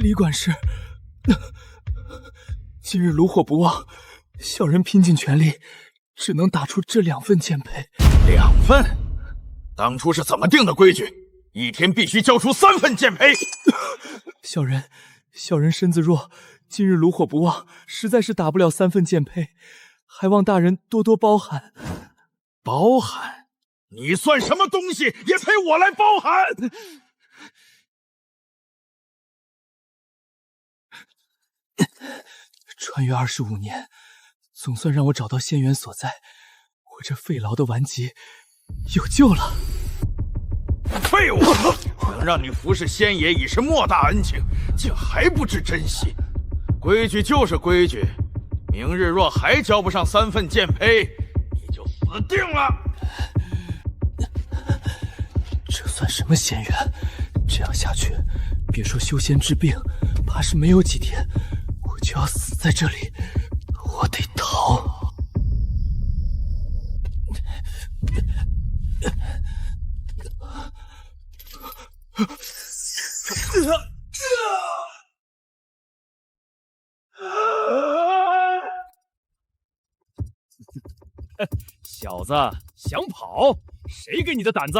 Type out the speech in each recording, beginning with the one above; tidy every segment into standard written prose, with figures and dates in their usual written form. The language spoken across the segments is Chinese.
李管事，今日炉火不旺，小人拼尽全力，只能打出这2份剑胚。2份？当初是怎么定的规矩？一天必须交出3份剑胚。小人身子弱，今日炉火不旺，实在是打不了3份剑胚，还望大人多多包涵。包涵？你算什么东西，也配我来包涵？穿越25年，总算让我找到仙源所在，我这费劳的顽疾有救了。废物！能让你服侍仙爷已是莫大恩情，竟还不知珍惜。规矩就是规矩，明日若还交不上3份剑胚，你就死定了。这算什么仙缘？这样下去，别说修仙治病，怕是没有几天，我就要死在这里。我得逃。小子想跑？谁给你的胆子？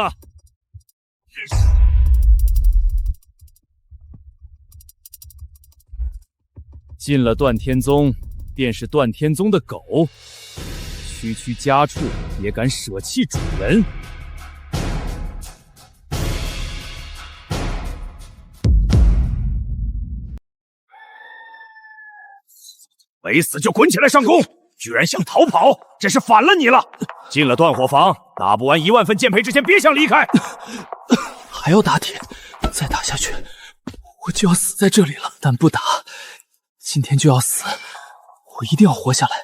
进了断天宗，便是断天宗的狗，区区家畜也敢舍弃主人。没死就滚起来上攻！居然想逃跑，真是反了你了！进了断火房，打不完1万份剑胚之前，别想离开。还要打铁，再打下去，我就要死在这里了。但不打，今天就要死，我一定要活下来。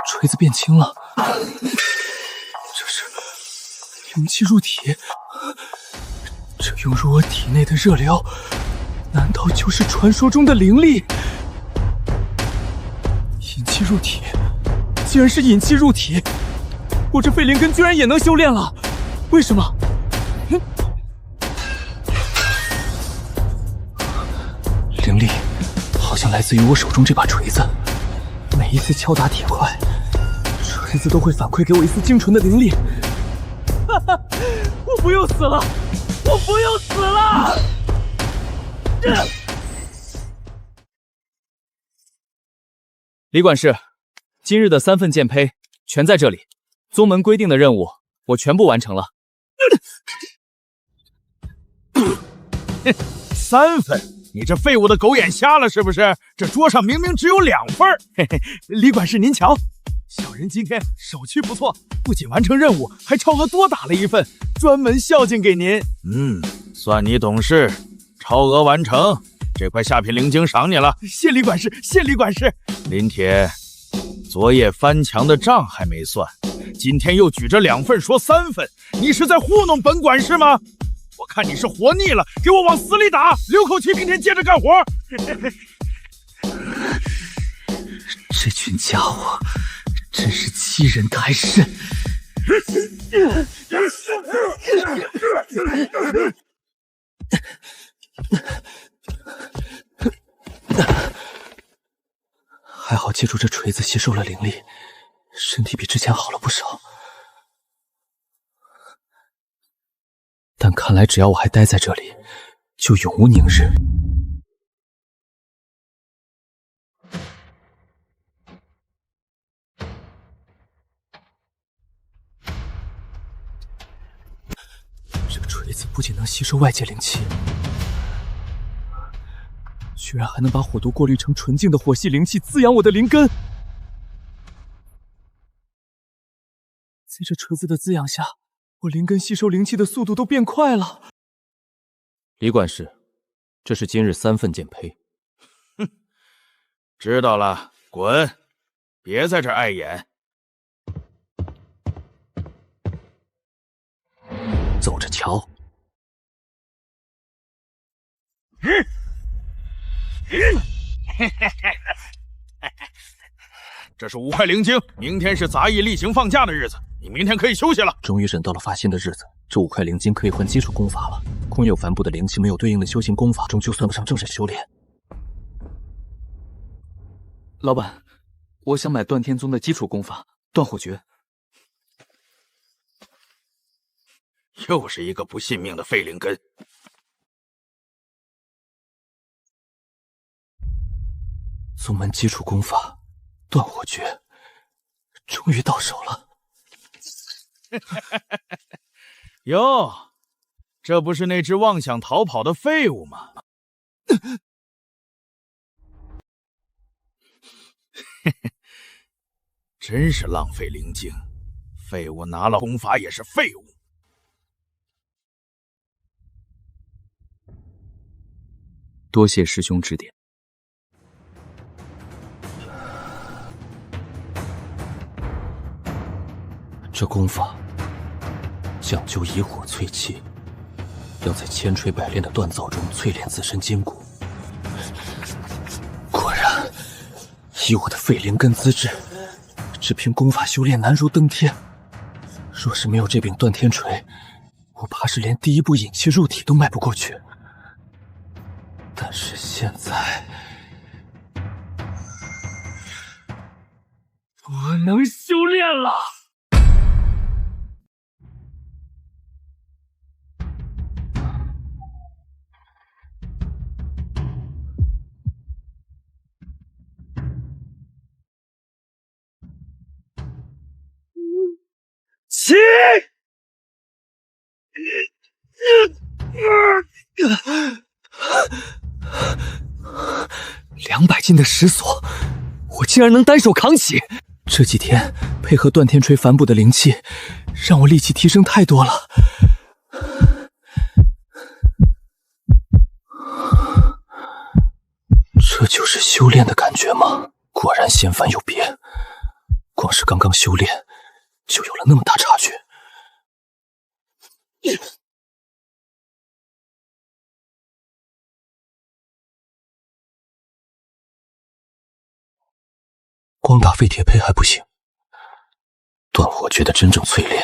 锤子变轻了，这是灵气入体，这涌入我体内的热流，难道就是传说中的灵力？引气入体，竟然是引气入体！我这废灵根居然也能修炼了，为什么？灵力好像来自于我手中这把锤子，每一次敲打铁块，锤子都会反馈给我一丝精纯的灵力。哈哈，我不用死了，我不用死了！李管事，今日的3份剑胚全在这里，宗门规定的任务我全部完成了。3份？你这废物的狗眼瞎了是不是？这桌上明明只有2份。嘿嘿，李管事您瞧，小人今天手气不错，不仅完成任务，还超额多打了1份，专门孝敬给您。算你懂事，超额完成。这块下品灵晶赏你了，谢李管事，谢李管事。林铁，昨夜翻墙的账还没算，今天又举着2份说3份，你是在糊弄本管事吗？我看你是活腻了，给我往死里打，留口气，明天接着干活。这群家伙真是欺人太甚。还好借助这锤子吸收了灵力，身体比之前好了不少。但看来只要我还待在这里，就永无宁日。这个锤子不仅能吸收外界灵气，居然还能把火毒过滤成纯净的火系灵气，滋养我的灵根。在这锤子的滋养下，我灵根吸收灵气的速度都变快了。李管事，这是今日3份剑胚。知道了，滚！别在这碍眼。走着瞧。这是5块灵晶，明天是杂役例行放假的日子，你明天可以休息了。终于忍到了发薪的日子，这5块灵晶可以换基础功法了。空有帆布的灵气，没有对应的修行功法，终究算不上正式修炼。老板，我想买断天宗的基础功法断火诀。又是一个不信命的废灵根。宗门基础功法断火诀，终于到手了。哟，这不是那只妄想逃跑的废物吗？真是浪费灵晶，废物拿了功法也是废物。多谢师兄指点。这功法讲究以火淬气，要在千锤百炼的锻造中淬炼自身筋骨。果然，以我的废灵根资质，只凭功法修炼难如登天。若是没有这柄断天锤，我怕是连第一步引气入体都迈不过去。但是现在，我能修炼了。起！200斤的石锁，我竟然能单手扛起。这几天配合断天锤帆布的灵气，让我力气提升太多了。这就是修炼的感觉吗？果然仙凡有别，光是刚刚修炼，就有了那么大差距。光打废铁胚还不行，断火诀的真正淬炼，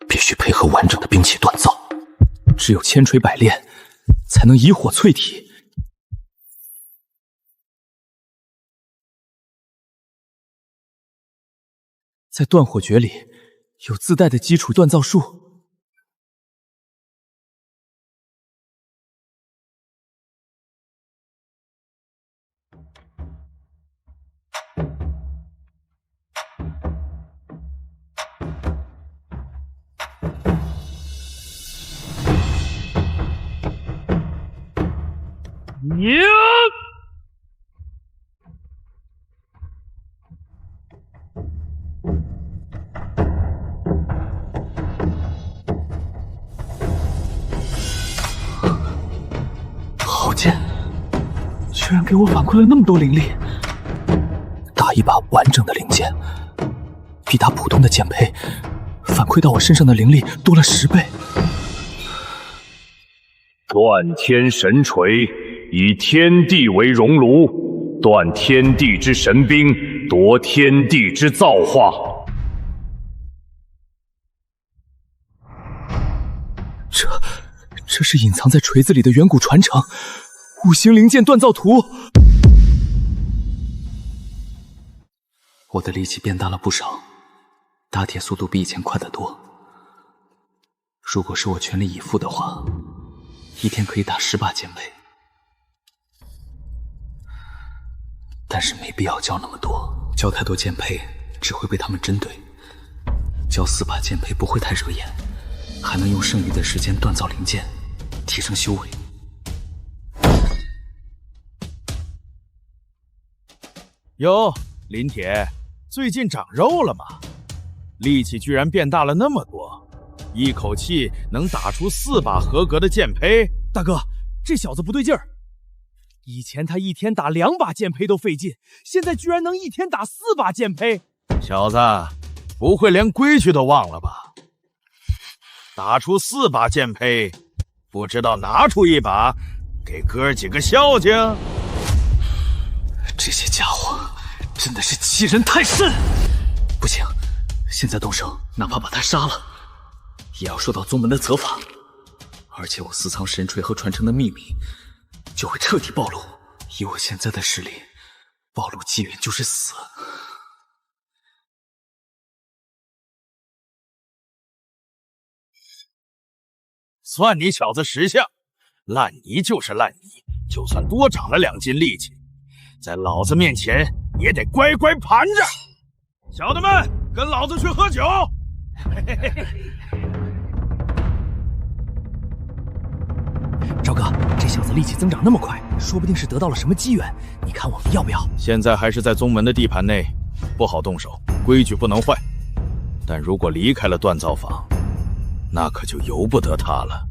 必须配合完整的兵器锻造。只有千锤百炼，才能以火淬体。在断火诀里有自带的基础锻造术。好剑，居然给我反馈了那么多灵力。打一把完整的灵剑，比打普通的剑胚反馈到我身上的灵力多了10倍。断天神锤，以天地为熔炉，断天地之神兵，夺天地之造化。这是隐藏在锤子里的远古传承五行灵剑锻造图。我的力气变大了不少，打铁速度比以前快得多。如果是我全力以赴的话，一天可以打10把剑胚。但是没必要教那么多，教太多剑胚只会被他们针对。教4把剑胚不会太惹眼，还能用剩余的时间锻造灵剑，提升修为。哟，林铁，最近长肉了吗？力气居然变大了那么多，一口气能打出4把合格的剑胚。大哥，这小子不对劲儿。以前他一天打2把剑胚都费劲，现在居然能一天打4把剑胚。小子，不会连规矩都忘了吧？打出4把剑胚，不知道拿出1把给哥几个孝敬？这些家伙真的是欺人太甚！不行，现在动手，哪怕把他杀了，也要受到宗门的责罚。而且我私藏神锤和传承的秘密就会彻底暴露。以我现在的实力，暴露机缘就是死。算你小子识相，烂泥就是烂泥，就算多长了2斤力气，在老子面前也得乖乖盘着。小的们，跟老子去喝酒！赵哥，这小子力气增长那么快，说不定是得到了什么机缘。你看我们要不要？现在还是在宗门的地盘内，不好动手，规矩不能坏。但如果离开了锻造坊，那可就由不得他了。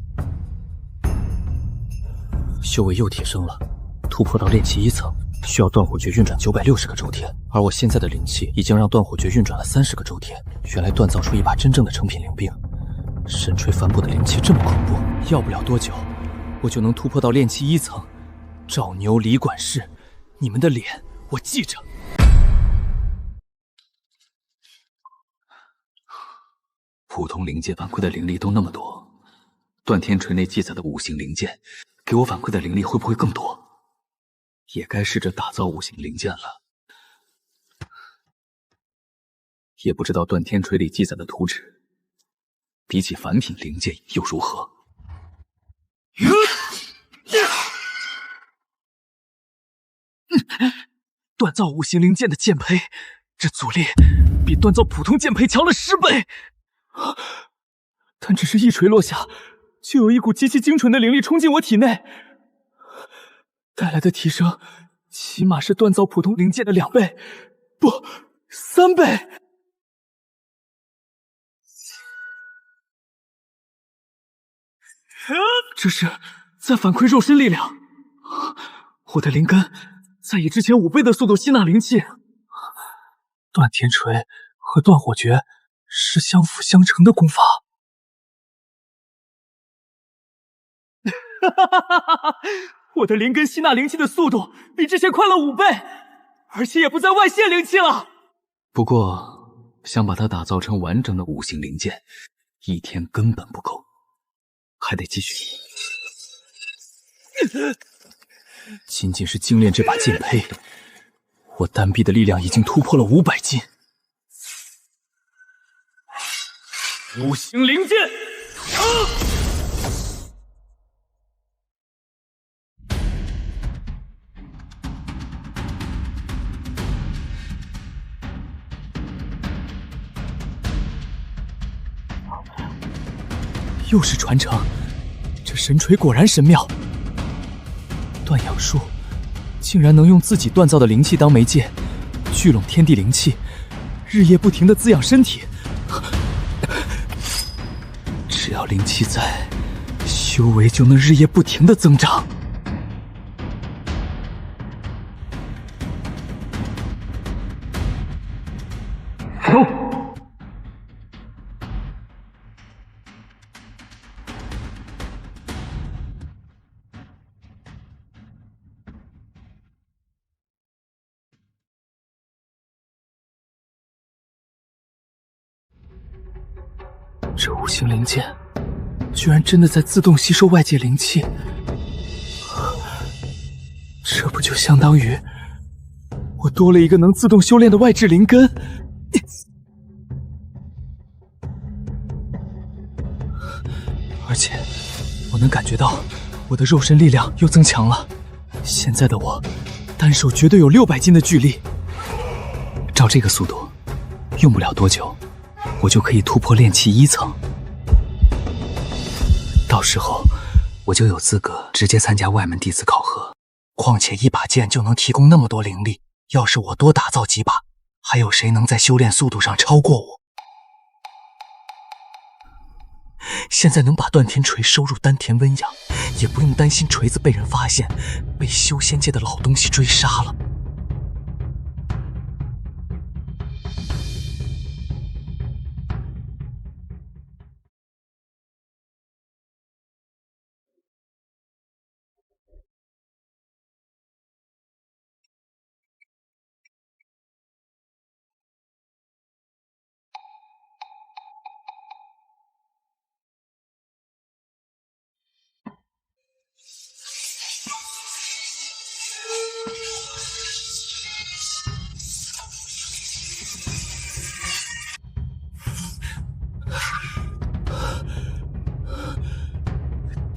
修为又提升了，突破到炼气1层，需要断火诀运转960个周天，而我现在的灵气已经让断火诀运转了30个周天。原来锻造出一把真正的成品灵兵，神锤帆布的灵气这么恐怖，要不了多久，我就能突破到炼气1层。赵牛李管事，你们的脸我记着。普通灵界反馈的灵力都那么多，断天锤内记载的5行灵剑，给我反馈的灵力会不会更多？也该试着打造5行灵剑了。也不知道断天锤里记载的图纸，比起凡品灵剑又如何？锻造5行灵剑的剑胚，这阻力比锻造普通剑胚强了10倍。但只是一锤落下，就有一股极其精纯的灵力冲进我体内，带来的提升起码是锻造普通灵剑的2倍，不，3倍。这是在反馈肉身力量，我的灵根在以之前5倍的速度吸纳灵气。断天锤和断火诀是相辅相成的功法。我的灵根吸纳灵气的速度比之前快了5倍，而且也不再外泄灵气了。不过，想把它打造成完整的5行灵剑，1天根本不够，还得继续。仅仅是精炼这把剑胚，我单臂的力量已经突破了500斤。5行灵剑！又是传承，这神锤果然神妙。断阳术竟然能用自己锻造的灵气当媒介，聚拢天地灵气，日夜不停地滋养身体。只要灵气在，修为就能日夜不停地增长。这5行灵剑居然真的在自动吸收外界灵气，这不就相当于我多了一个能自动修炼的外置灵根？而且我能感觉到我的肉身力量又增强了，现在的我单手绝对有600斤的巨力。照这个速度，用不了多久我就可以突破炼气1层，到时候我就有资格直接参加外门弟子考核。况且一把剑就能提供那么多灵力，要是我多打造几把，还有谁能在修炼速度上超过我？现在能把断天锤收入丹田温养，也不用担心锤子被人发现，被修仙界的老东西追杀了。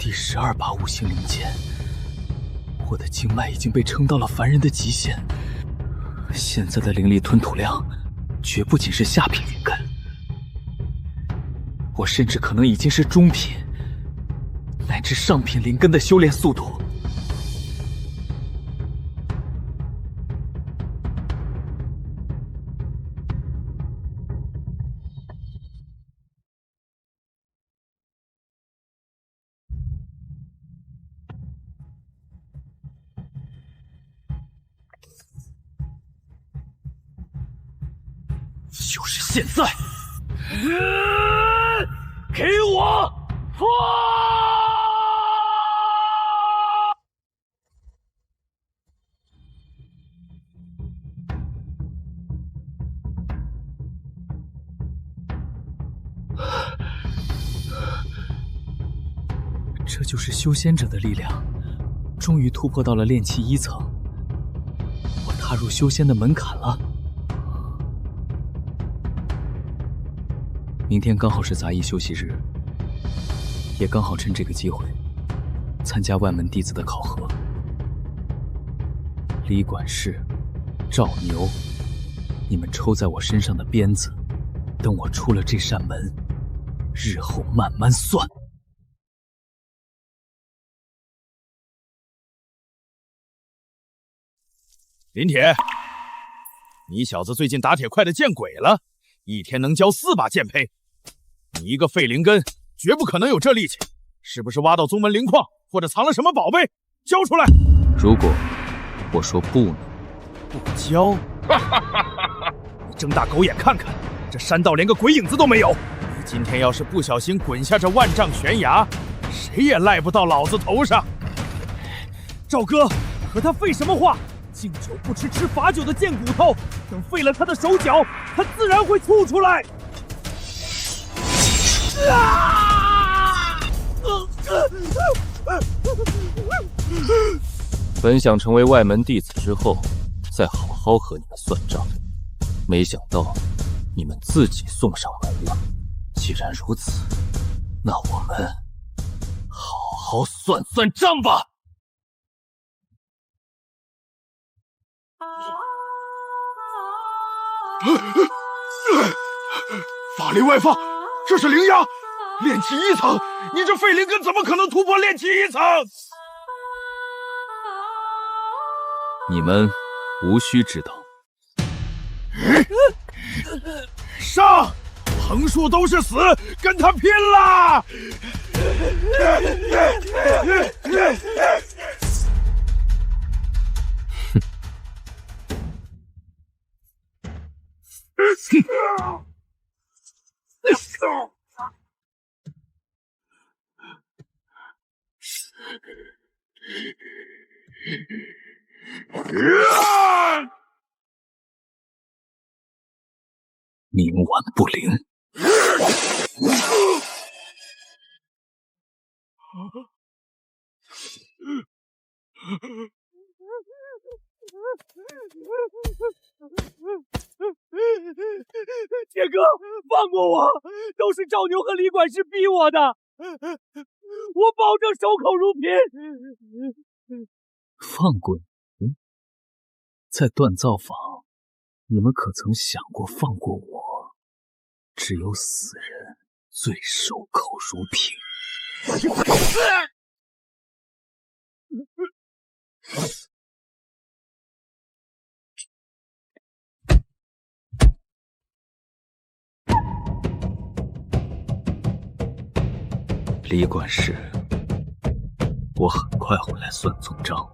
第12把五行灵剑，我的经脉已经被撑到了凡人的极限。现在的灵力吞吐量，绝不仅是下品灵根，我甚至可能已经是中品，乃至上品灵根的修炼速度。就是现在！给我发！这就是修仙者的力量，终于突破到了炼气1层，我踏入修仙的门槛了。明天刚好是杂役休息日，也刚好趁这个机会参加万门弟子的考核。李管事、赵牛，你们抽在我身上的鞭子，等我出了这扇门，日后慢慢算。林铁，你小子最近打铁快的见鬼了，一天能交4把剑胚。你一个废灵根，绝不可能有这力气，是不是挖到宗门灵矿，或者藏了什么宝贝？交出来！如果我说不呢？不交？你睁大狗眼看看，这山道连个鬼影子都没有。你今天要是不小心滚下这万丈悬崖，谁也赖不到老子头上。赵哥，和他废什么话？敬酒不吃吃罚酒的贱骨头，等废了他的手脚，他自然会吐出来。本想成为外门弟子之后，再好好和你们算账，没想到你们自己送上门了。既然如此，那我们好好算算账吧。法力外放，这是灵压，炼气1层，你这废灵根怎么可能突破炼气1层？你们无需知道。上，横竖都是死，跟他拼了！冥顽不灵。铁哥，放过我！都是赵牛和李管事逼我的，我保证守口如瓶。放过你？在锻造坊，你们可曾想过放过我？只有死人最守口如瓶。李管事，我很快回来算总账。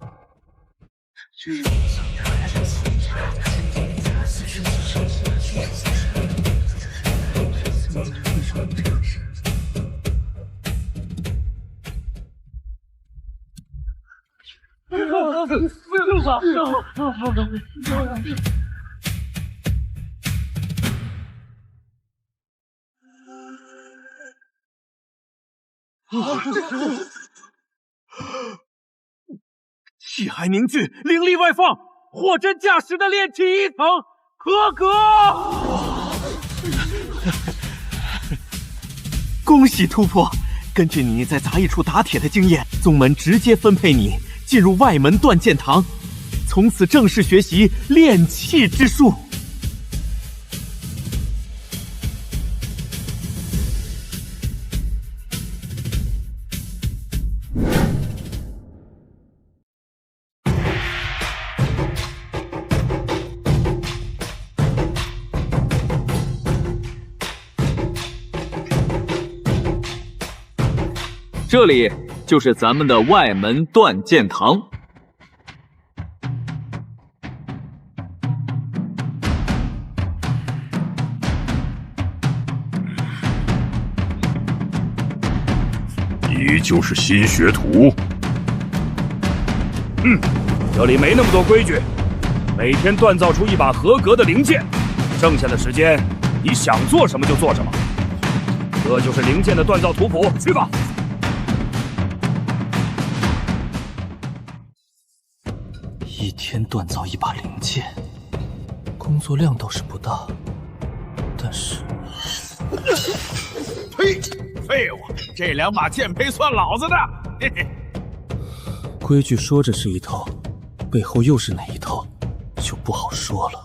不要动手！气海凝聚，灵力外放，货真价实的炼气1层，合格！恭喜突破！根据你在杂役处打铁的经验，宗门直接分配你进入外门断剑堂，从此正式学习炼气之术。这里就是咱们的外门断剑堂。你就是新学徒？这里没那么多规矩，每天锻造出一把合格的灵剑，剩下的时间你想做什么就做什么。这就是灵剑的锻造图谱，去吧。一天锻造一把灵剑，工作量倒是不大，但是……呸！废物！这2把剑胚算老子的！嘿嘿。规矩说着是一套，背后又是哪一套，就不好说了。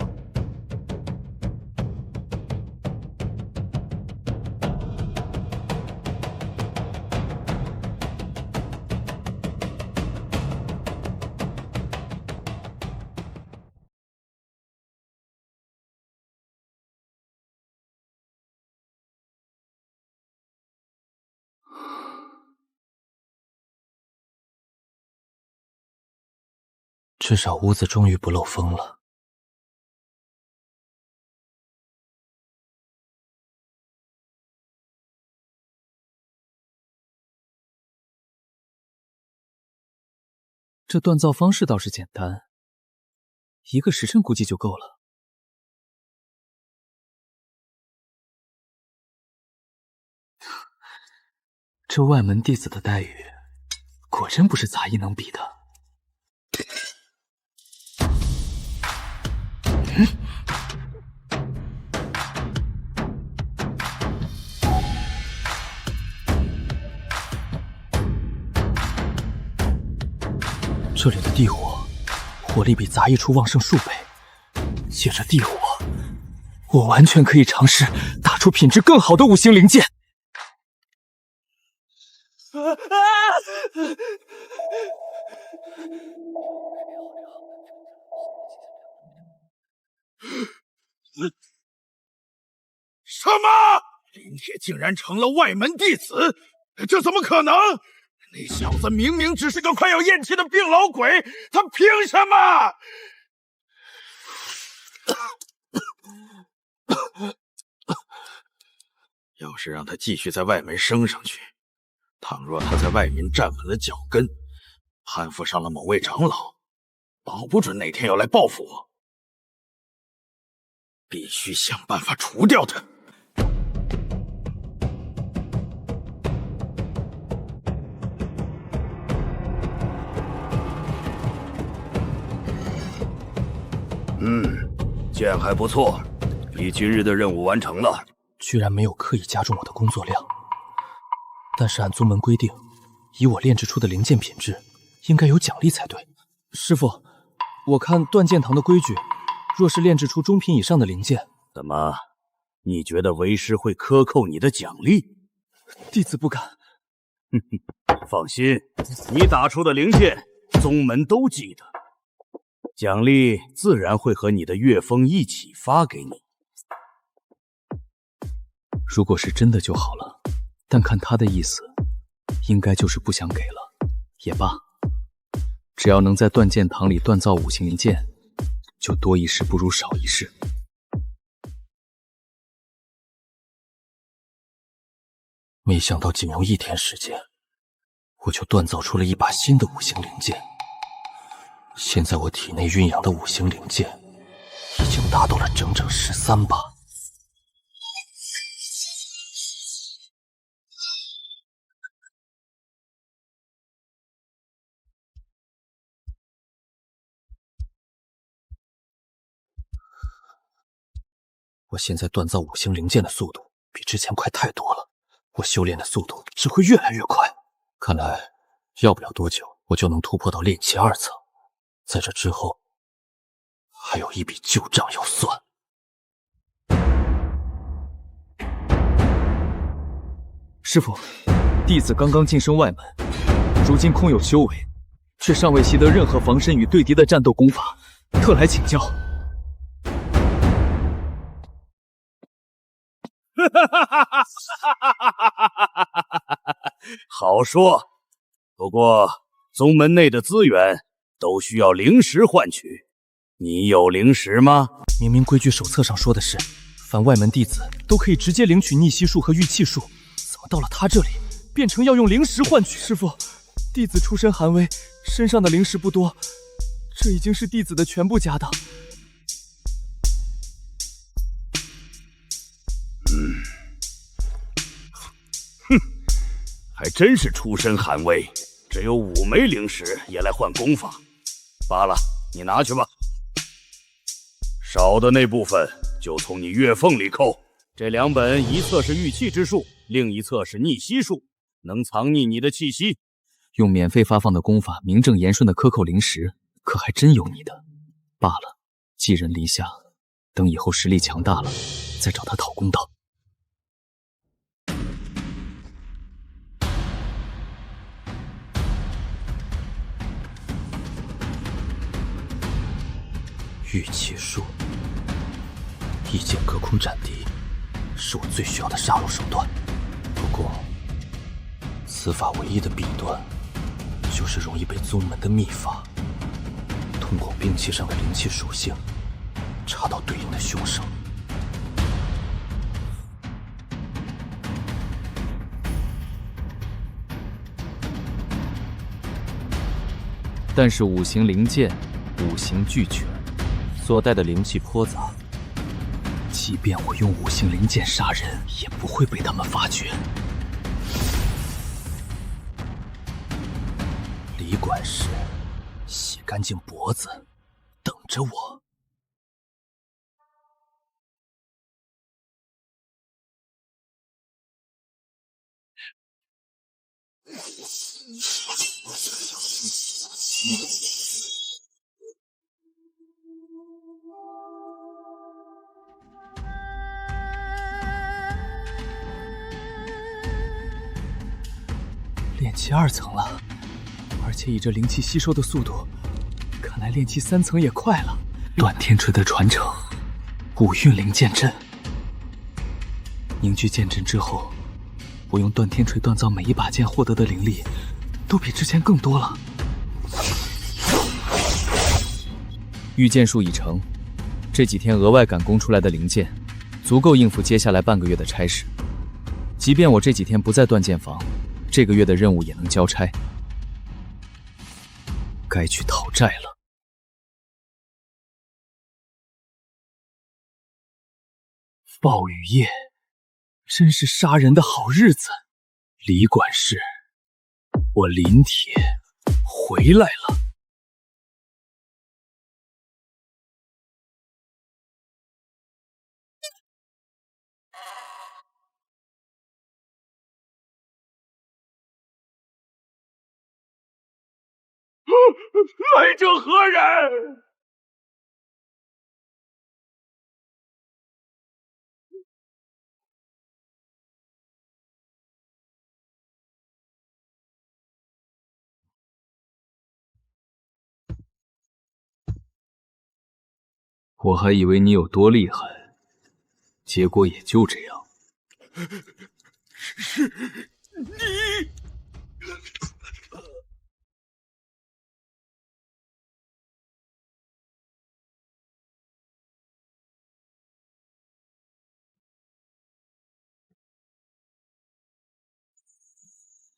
至少屋子终于不漏风了。这锻造方式倒是简单，1个时辰估计就够了。这外门弟子的待遇，果真不是杂役能比的。这里的地火，火力比杂役处旺盛数倍。借着地火，我完全可以尝试打出品质更好的5星灵剑。什么？林铁竟然成了外门弟子？这怎么可能？那小子明明只是个快要咽气的病老鬼，他凭什么？要是让他继续在外门升上去，倘若他在外面站稳了脚跟，攀附上了某位长老，保不准哪天要来报复我。必须想办法除掉他。剑还不错，比今日的任务完成了。居然没有刻意加重我的工作量，但是按宗门规定，以我炼制出的灵剑品质，应该有奖励才对。师傅，我看断剑堂的规矩，若是炼制出中品以上的灵剑，怎么？你觉得为师会克扣你的奖励？弟子不敢。放心，你打出的灵剑，宗门都记得，奖励自然会和你的月封一起发给你。如果是真的就好了，但看他的意思，应该就是不想给了。也罢，只要能在断剑堂里锻造5星灵剑，就多一事不如少一事。没想到仅用1天时间，我就锻造出了一把新的5星灵剑。现在我体内蕴养的5星灵剑，已经达到了整整13把。我现在锻造5星灵剑的速度比之前快太多了。我修炼的速度只会越来越快。看来，要不了多久，我就能突破到炼气2层。在这之后，还有一笔旧账要算。师傅，弟子刚刚晋升外门，如今空有修为，却尚未习得任何防身与对敌的战斗功法，特来请教。好说，不过宗门内的资源都需要灵石换取，你有灵石吗？明明规矩手册上说的是，凡外门弟子都可以直接领取逆袭术和玉气术，怎么到了他这里，变成要用灵石换取？师傅，弟子出身寒微，身上的灵石不多，这已经是弟子的全部家当。还真是出身寒微，只有5枚灵石也来换功法。罢了，你拿去吧。少的那部分就从你月俸里扣。这2本，一册是玉气之术，另一册是逆息术，能藏匿你的气息。用免费发放的功法名正言顺的克扣灵石，可还真有你的。罢了，寄人篱下，等以后实力强大了，再找他讨公道。玉气术，一剑隔空斩敌，是我最需要的杀戮手段。不过，此法唯一的弊端，就是容易被宗门的秘法通过兵器上的灵气属性查到对应的凶手。但是5行灵剑，5行俱全，所带的灵气颇杂，即便我用5行灵剑杀人，也不会被他们发觉。李管事，洗干净脖子，等着我。炼气2层了，而且以这灵气吸收的速度，看来炼气3层也快了。断天锤的传承，5运灵剑阵。凝聚剑阵之后，我用断天锤锻造每一把剑获得的灵力，都比之前更多了。御剑术已成，这几天额外赶工出来的灵剑，足够应付接下来半个月的差事。即便我这几天不在锻剑房，这个月的任务也能交差。该去讨债了。暴雨夜，真是杀人的好日子。李管事，我林铁回来了。来者何人？我还以为你有多厉害，结果也就这样。是你。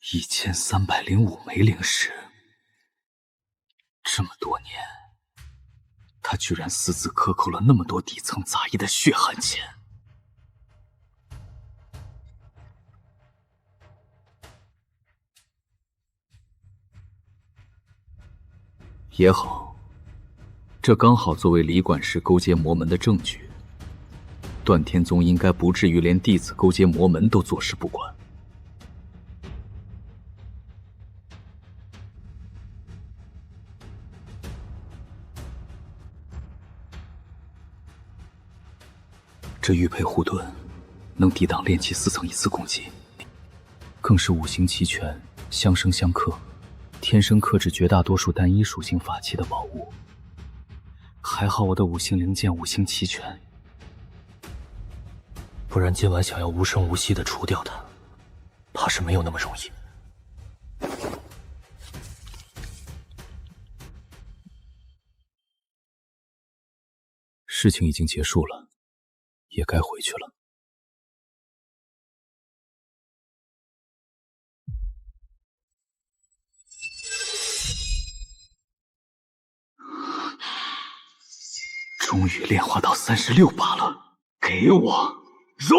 1305枚灵石，这么多年，他居然私自克扣了那么多底层杂役的血汗钱。也好，这刚好作为李管事勾结魔门的证据。断天宗应该不至于连弟子勾结魔门都坐视不管。这玉佩护盾能抵挡炼气4层一次攻击，更是五行齐全，相生相克，天生克制绝大多数单一属性法器的宝物。还好我的五行灵剑五行齐全，不然今晚想要无声无息地除掉它，怕是没有那么容易。事情已经结束了，也该回去了。终于炼化到36把了，给我融！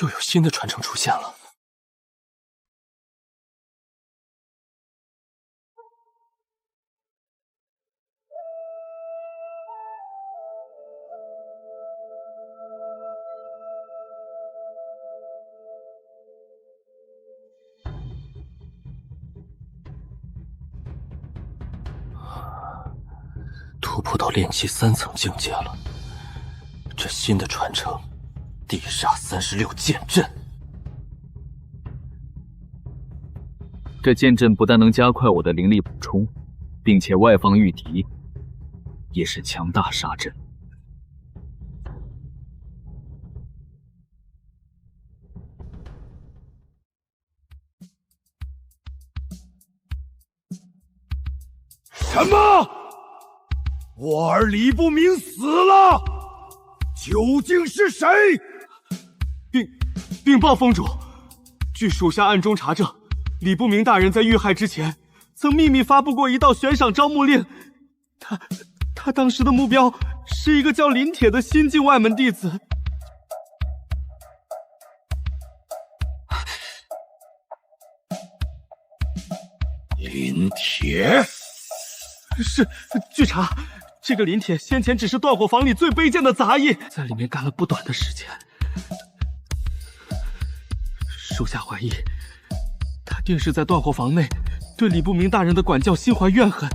又有新的传承出现了。突破到炼气3层境界了，这新的传承。地煞36剑阵，这剑阵不但能加快我的灵力补充，并且外放御敌，也是强大杀阵。什么？我儿李不明死了？究竟是谁？禀报封主，据属下暗中查证，李不明大人在遇害之前，曾秘密发布过一道悬赏招募令。他当时的目标是一个叫林铁的新晋外门弟子。林铁？是，据查，这个林铁先前只是断火坊里最卑贱的杂役，在里面干了不短的时间。属下怀疑，他定是在断火坊内对李不明大人的管教心怀怨恨，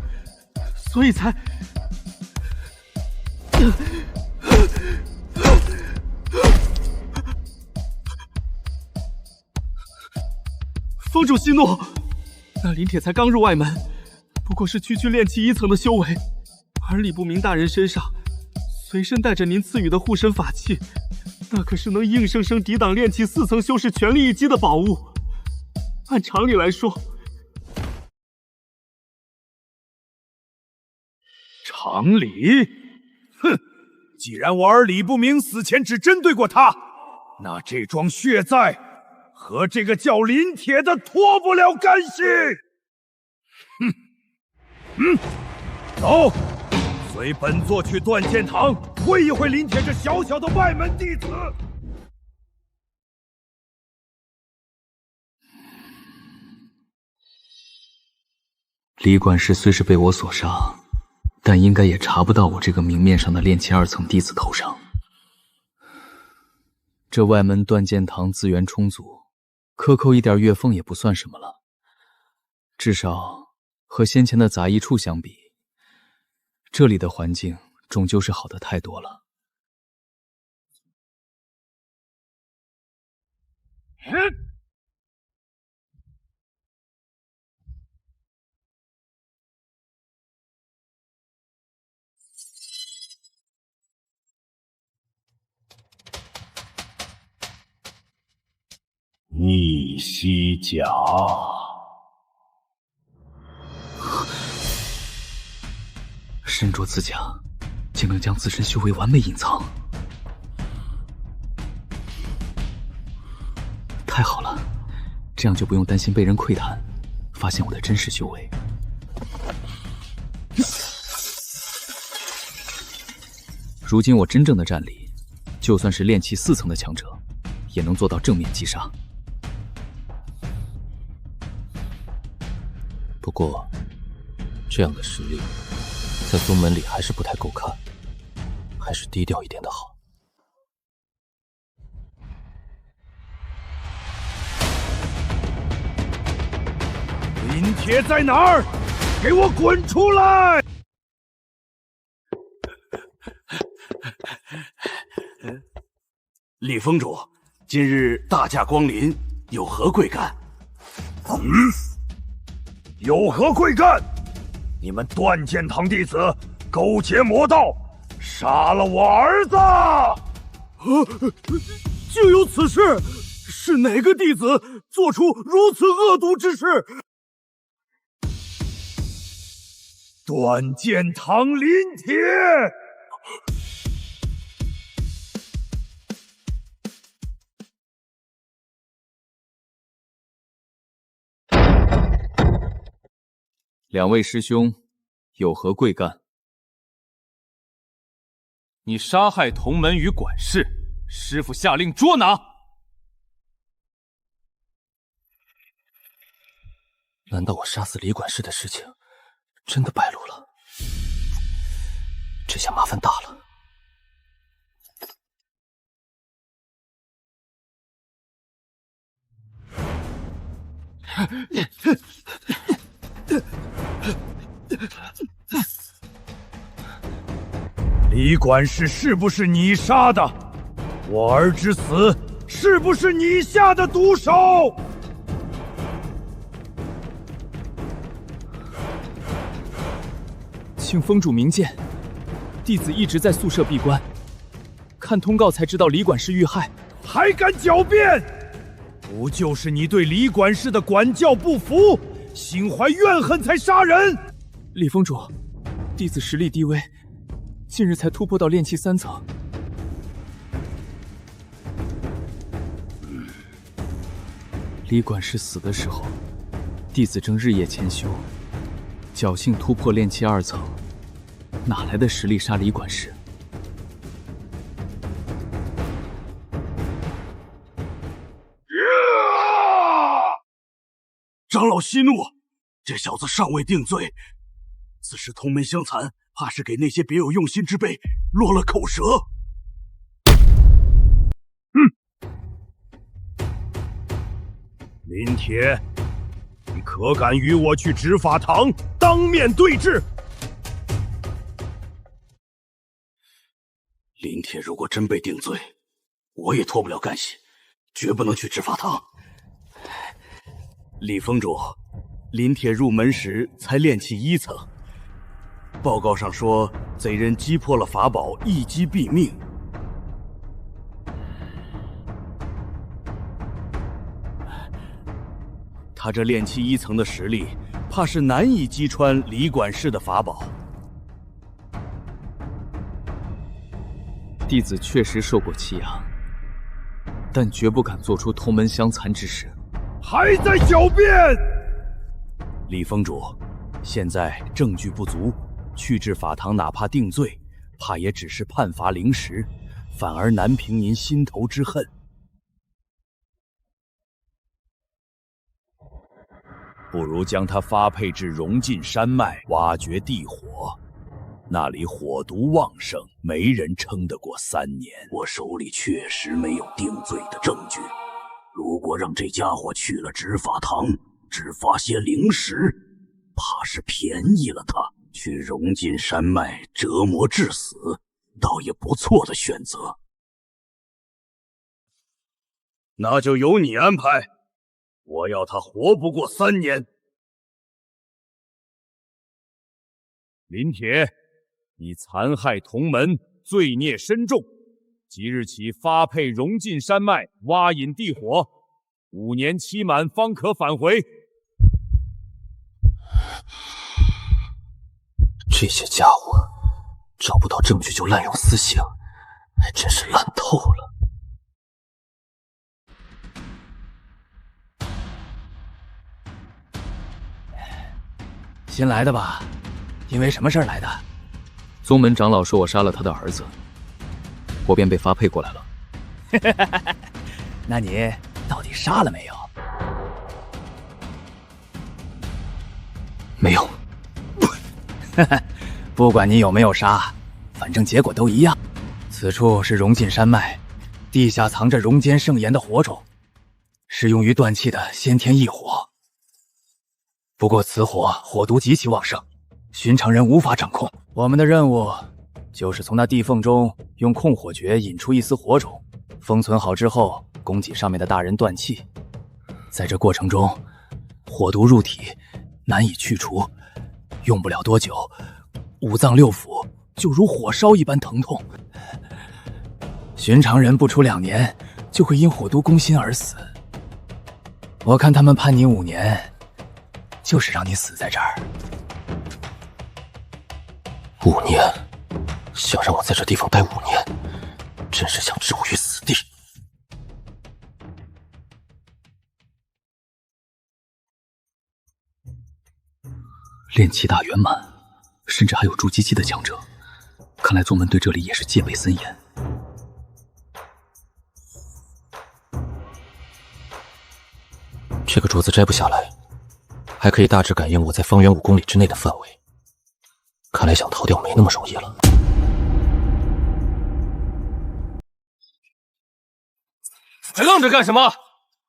所以才……封主息怒，那林铁才刚入外门，不过是区区炼气1层的修为，而李不明大人身上随身带着您赐予的护身法器。那可是能硬生生抵挡炼气4层修士全力一击的宝物。按常理来说，常理？哼！既然我儿李不明死前只针对过他，那这桩血债和这个叫林铁的脱不了干系。走，随本座去断剑堂会一会林铁这小小的外门弟子。李管事虽是被我所杀，但应该也查不到我这个明面上的炼气2层弟子头上。这外门断剑堂资源充足，克扣一点月俸也不算什么了。至少和先前的杂役处相比，这里的环境终究是好的太多了。逆袭甲，身着此甲，竟能将自身修为完美隐藏，太好了，这样就不用担心被人窥探，发现我的真实修为。如今我真正的战力，就算是炼气4层的强者，也能做到正面击杀。不过，这样的实力，在宗门里还是不太够看，还是低调一点的好。铁在哪儿？给我滚出来！李封主，今日大驾光临，有何贵干？有何贵干？你们断剑堂弟子勾结魔道，杀了我儿子！竟有此事！是哪个弟子做出如此恶毒之事？断剑堂林铁！两位师兄，有何贵干？你杀害同门与管事，师父下令捉拿。难道我杀死李管事的事情真的败露了？这下麻烦大了。李管事是不是你杀的？我儿之死是不是你下的毒手？请封主明鉴，弟子一直在宿舍闭关，看通告才知道李管事遇害。还敢狡辩？不就是你对李管事的管教不服，心怀怨恨才杀人？李封主，弟子实力低微，近日才突破到炼气3层。李管事死的时候，弟子正日夜潜修，侥幸突破炼气2层，哪来的实力杀李管事？长老息怒，这小子尚未定罪，此时同门相残，怕是给那些别有用心之辈落了口舌。林铁，你可敢与我去执法堂当面对质？林铁如果真被定罪，我也脱不了干系，绝不能去执法堂。李封主，林铁入门时才炼气1层，报告上说贼人击破了法宝，一击毙命。他这炼气1层的实力，怕是难以击穿李管事的法宝。弟子确实受过欺压，但绝不敢做出同门相残之事。还在狡辩！李封主，现在证据不足，去至法堂哪怕定罪，怕也只是判罚凌迟，反而难平您心头之恨。不如将他发配至荣晋山脉，挖掘地火，那里火毒旺盛，没人撑得过3年。我手里确实没有定罪的证据，如果让这家伙去了执法堂，只发些灵石，怕是便宜了他。去荣晋山脉折磨致死，倒也不错的选择。那就由你安排，我要他活不过3年。林铁，你残害同门，罪孽深重，即日起发配荣晋山脉，挖引地火，5年期满方可返回。这些家伙找不到证据就滥用私刑，真是烂透了。新来的吧？因为什么事儿来的？宗门长老说我杀了他的儿子，我便被发配过来了。那你到底杀了没有？没有。不管你有没有杀，反正结果都一样。此处是荣晋山脉，地下藏着荣间圣炎的火种，是用于断气的先天异火。不过此火毒极其旺盛，寻常人无法掌控。我们的任务就是从那地缝中用控火诀引出一丝火种，封存好之后，供给上面的大人断气。在这过程中，火毒入体难以去除，用不了多久，五脏六腑就如火烧一般疼痛。寻常人不出2年就会因火毒攻心而死。我看他们判你5年，就是让你死在这儿。5年，想让我在这地方待5年，真是想置我于死地。炼气大圆满，甚至还有筑基期的强者，看来宗门对这里也是戒备森严。这个镯子摘不下来，还可以大致感应我在方圆5公里之内的范围。看来想逃掉没那么容易了。还愣着干什么？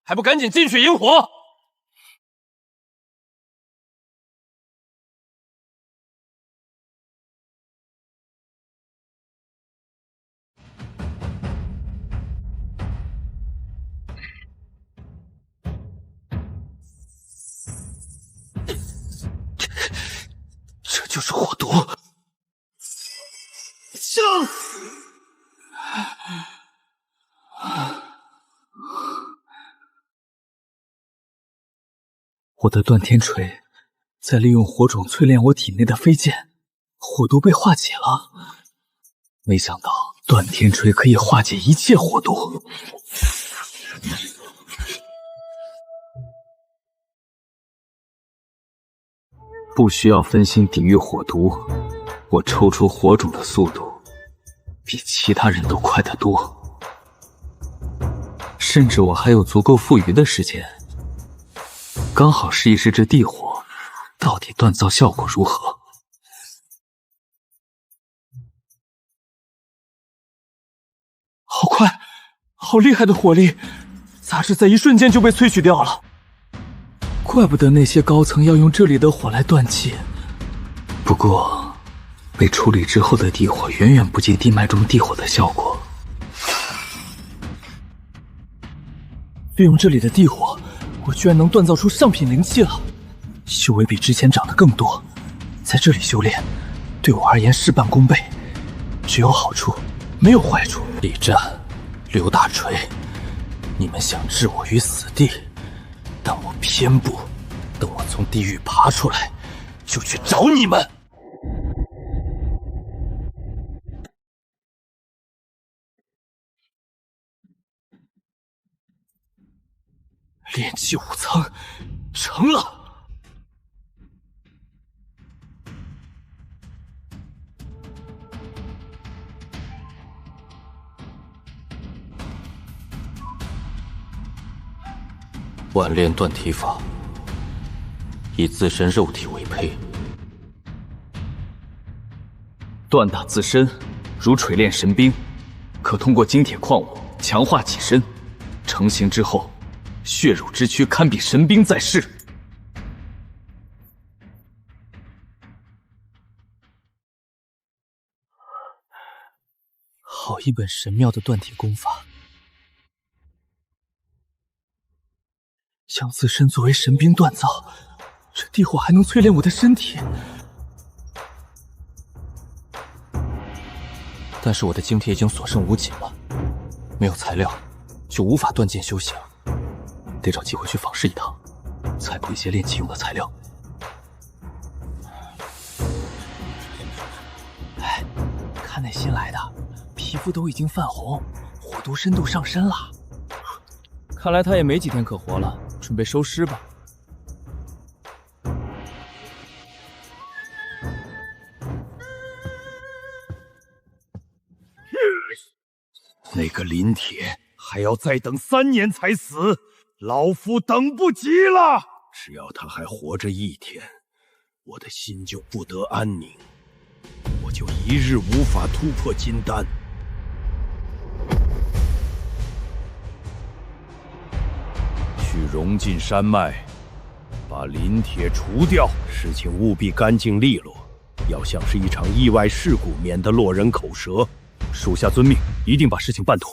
还不赶紧进去引火！这就是火毒。我的断天锤在利用火种淬炼我体内的飞剑，火毒被化解了。没想到断天锤可以化解一切火毒。不需要分心抵御火毒，我抽出火种的速度比其他人都快得多，甚至我还有足够富余的时间，刚好试一试这地火到底锻造效果如何。好快，好厉害的火力，杂质在一瞬间就被萃取掉了。怪不得那些高层要用这里的火来断气。不过，被处理之后的地火远远不及地脉中地火的效果。利用这里的地火，我居然能锻造出上品灵气了，修为比之前长得更多。在这里修炼，对我而言事半功倍，只有好处，没有坏处。李战、刘大锤，你们想置我于死地？但我偏不，等我从地狱爬出来，就去找你们。炼气5层成了。万炼断体法，以自身肉体为胚，锻打自身，如锤炼神兵，可通过精铁矿物强化己身。成型之后，血肉之躯堪比神兵在世。好一本神妙的断体功法。将自身作为神兵锻造，这地火还能淬炼我的身体。但是我的精铁已经所剩无几了，没有材料，就无法断剑修行，得找机会去访视一趟，采购一些炼气用的材料。哎，看那新来的，皮肤都已经泛红，火毒深度上身了。看来他也没几天可活了，准备收尸吧。那个林铁还要再等3年才死，老夫等不及了。只要他还活着1天，我的心就不得安宁，我就一日无法突破金丹。去融进山脉，把把临帖除掉，事情务必干净利落，要像是一场意外事故，免得落人口舌。属下遵命，一定把事情办妥。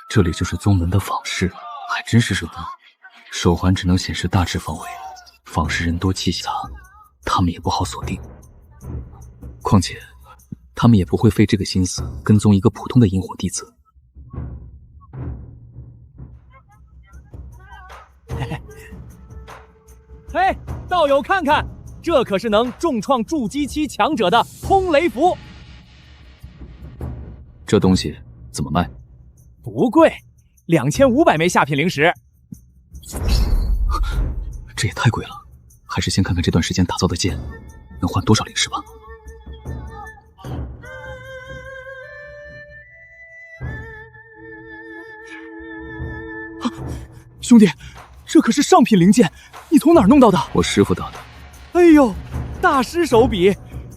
这里就是宗门的坊室，还真是热闹。手环只能显示大致方位，坊室人多气息杂，他们也不好锁定。况且，他们也不会费这个心思跟踪一个普通的萤火弟子。嘿，道友看看，这可是能重创筑基期强者的轰雷符。这东西怎么卖？不贵，2500枚下品灵石。这也太贵了，还是先看看这段时间打造的剑能换多少灵石吧。兄弟，这可是上品灵剑，你从哪儿弄到的？我师傅打的。哎呦，大师手笔，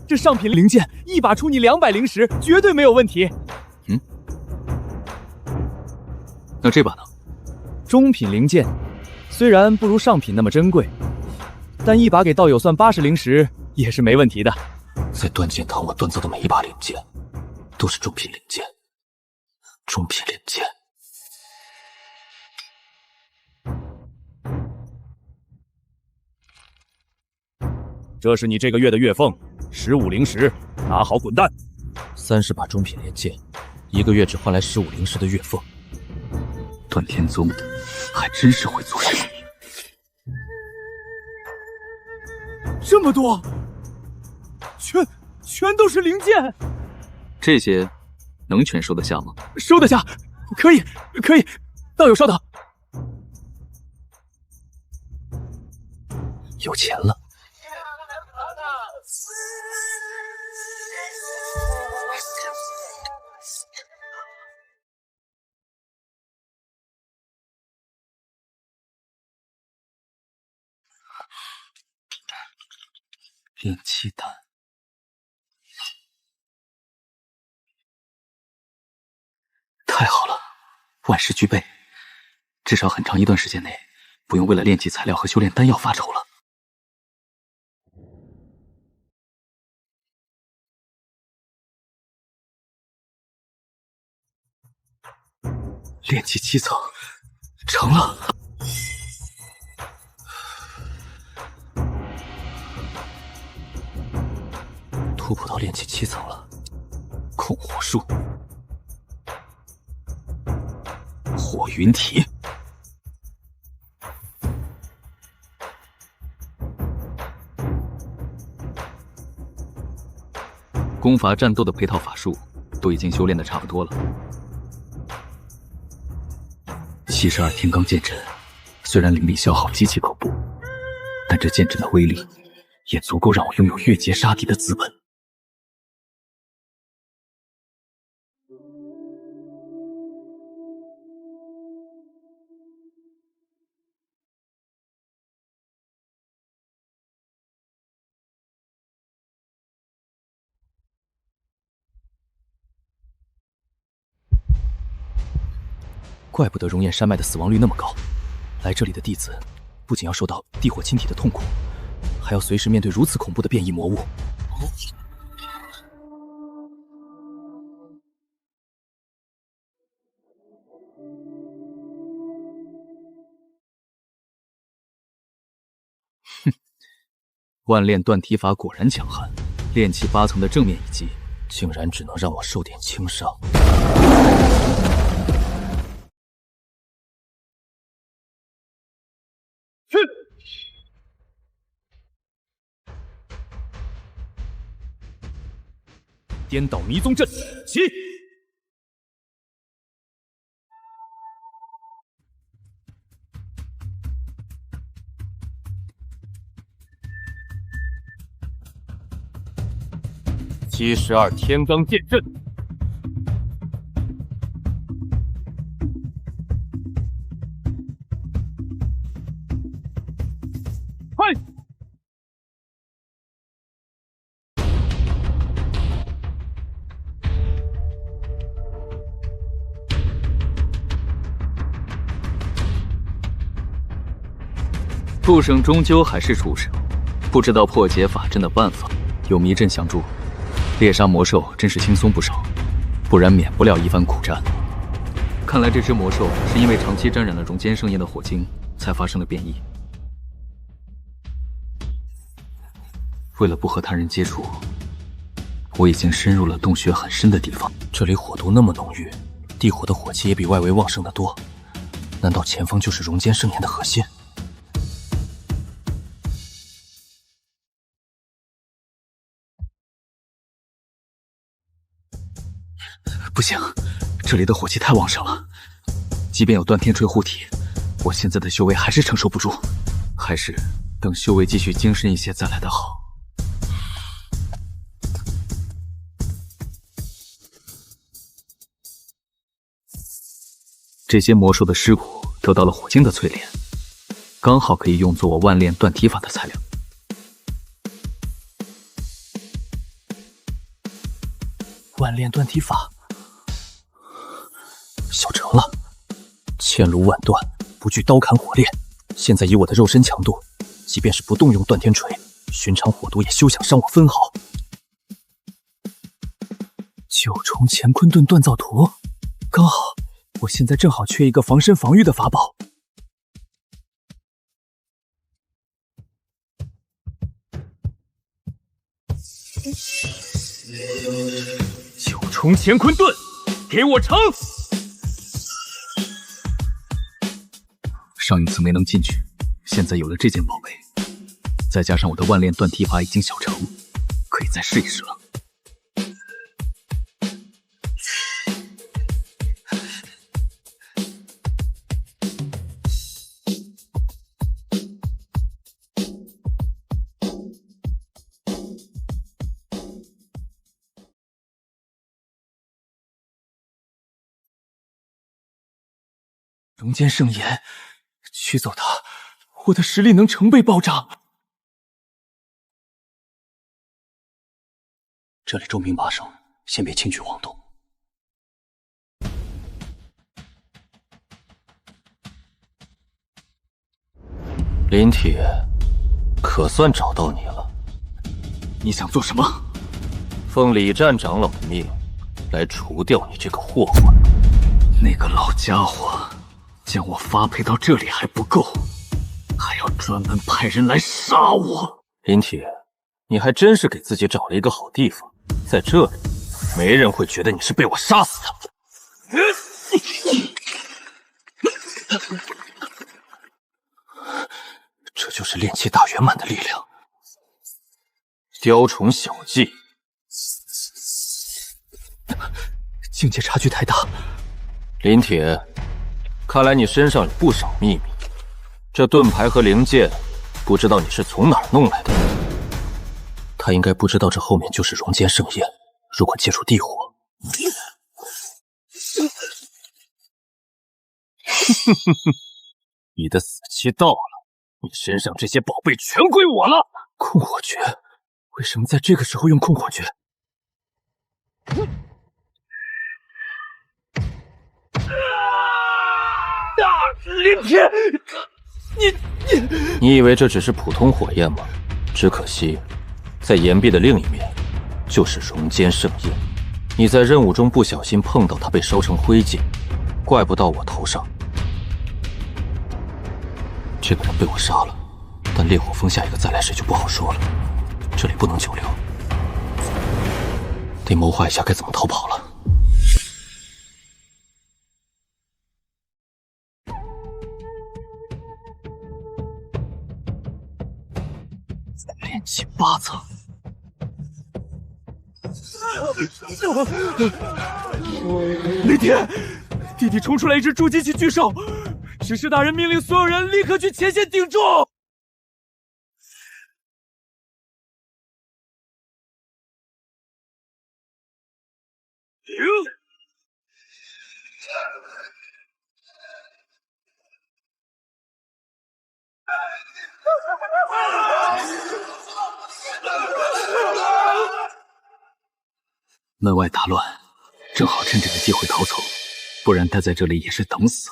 这上品灵剑一把出你200灵石，绝对没有问题。那这把呢？中品灵剑，虽然不如上品那么珍贵，但一把给道友算80灵石也是没问题的。在断剑堂，我锻造的每一把灵剑都是中品灵剑。中品灵剑。这是你这个月的月俸，15灵石，拿好滚蛋。30把中品灵剑，1个月只换来15灵石的月俸。段天宗还真是会做事。这么多，全都是灵剑。这些能全收得下吗？收得下，可以，道友稍等。有钱了。炼气丹，太好了，万事俱备，至少很长一段时间内不用为了炼气材料和修炼丹药发愁了。炼气7层，成了。突破到炼气7层了，控火术，火云蹄，功法战斗的配套法术都已经修炼的差不多了。72天罡剑阵虽然灵力消耗极其恐怖，但这剑阵的威力也足够让我拥有越阶杀敌的资本。怪不得熔岩山脉的死亡率那么高，来这里的弟子不仅要受到地火侵体的痛苦，还要随时面对如此恐怖的变异魔物。哼，万炼断体法果然强悍，炼气8层的正面一击，竟然只能让我受点轻伤。颠倒迷踪阵，起！72天罡剑阵，嗨！畜生终究还是畜生，不知道破解法阵的办法。有迷阵相助，猎杀魔兽真是轻松不少，不然免不了一番苦战。看来这只魔兽是因为长期沾染了熔间圣焰的火精，才发生了变异。为了不和他人接触，我已经深入了洞穴很深的地方。这里火毒那么浓郁，地火的火气也比外围旺盛得多。难道前方就是熔间圣焰的核心？不行，这里的火气太旺盛了。即便有断天锤护体，我现在的修为还是承受不住。还是等修为继续精深一些再来的好。这些魔兽的尸骨得到了火精的淬炼，刚好可以用作我万炼断体法的材料。万炼断体法，小成了。千炉万断，不惧刀砍火炼。现在以我的肉身强度，即便是不动用断天锤，寻常火毒也休想伤我分毫。九重乾坤盾锻造图，刚好，我现在正好缺一个防身防御的法宝。九重乾坤盾，给我成！上一次没能进去，现在有了这件宝贝，再加上我的万炼断体法已经小成，可以再试一试了。熔间圣炎，取走它，我的实力能成倍暴涨。这里重兵把守，先别轻举妄动。林铁，可算找到你了。你想做什么？奉李站长老的命，来除掉你这个祸患。那个老家伙将我发配到这里还不够，还要专门派人来杀我。林铁，你还真是给自己找了一个好地方，在这里，没人会觉得你是被我杀死的。这就是炼气大圆满的力量。雕虫小技，境界差距太大。林铁，看来你身上有不少秘密。这盾牌和灵剑，不知道你是从哪儿弄来的。他应该不知道这后面就是熔间圣焰，如果接触地火，你的死期到了，你身上这些宝贝全归我了。控火诀，为什么在这个时候用控火诀？林铁，你以为这只是普通火焰吗？只可惜，在岩壁的另一面，就是熔间圣焰。你在任务中不小心碰到它，被烧成灰烬，怪不到我头上。这个人被我杀了，但烈火峰下一个再来谁就不好说了。这里不能久留，得谋划一下该怎么逃跑了。炼气8层，林铁，地底冲出来一只筑基期巨兽，指示大人命令所有人立刻去前线顶住。门外大乱，正好趁这个机会逃走，不然待在这里也是等死。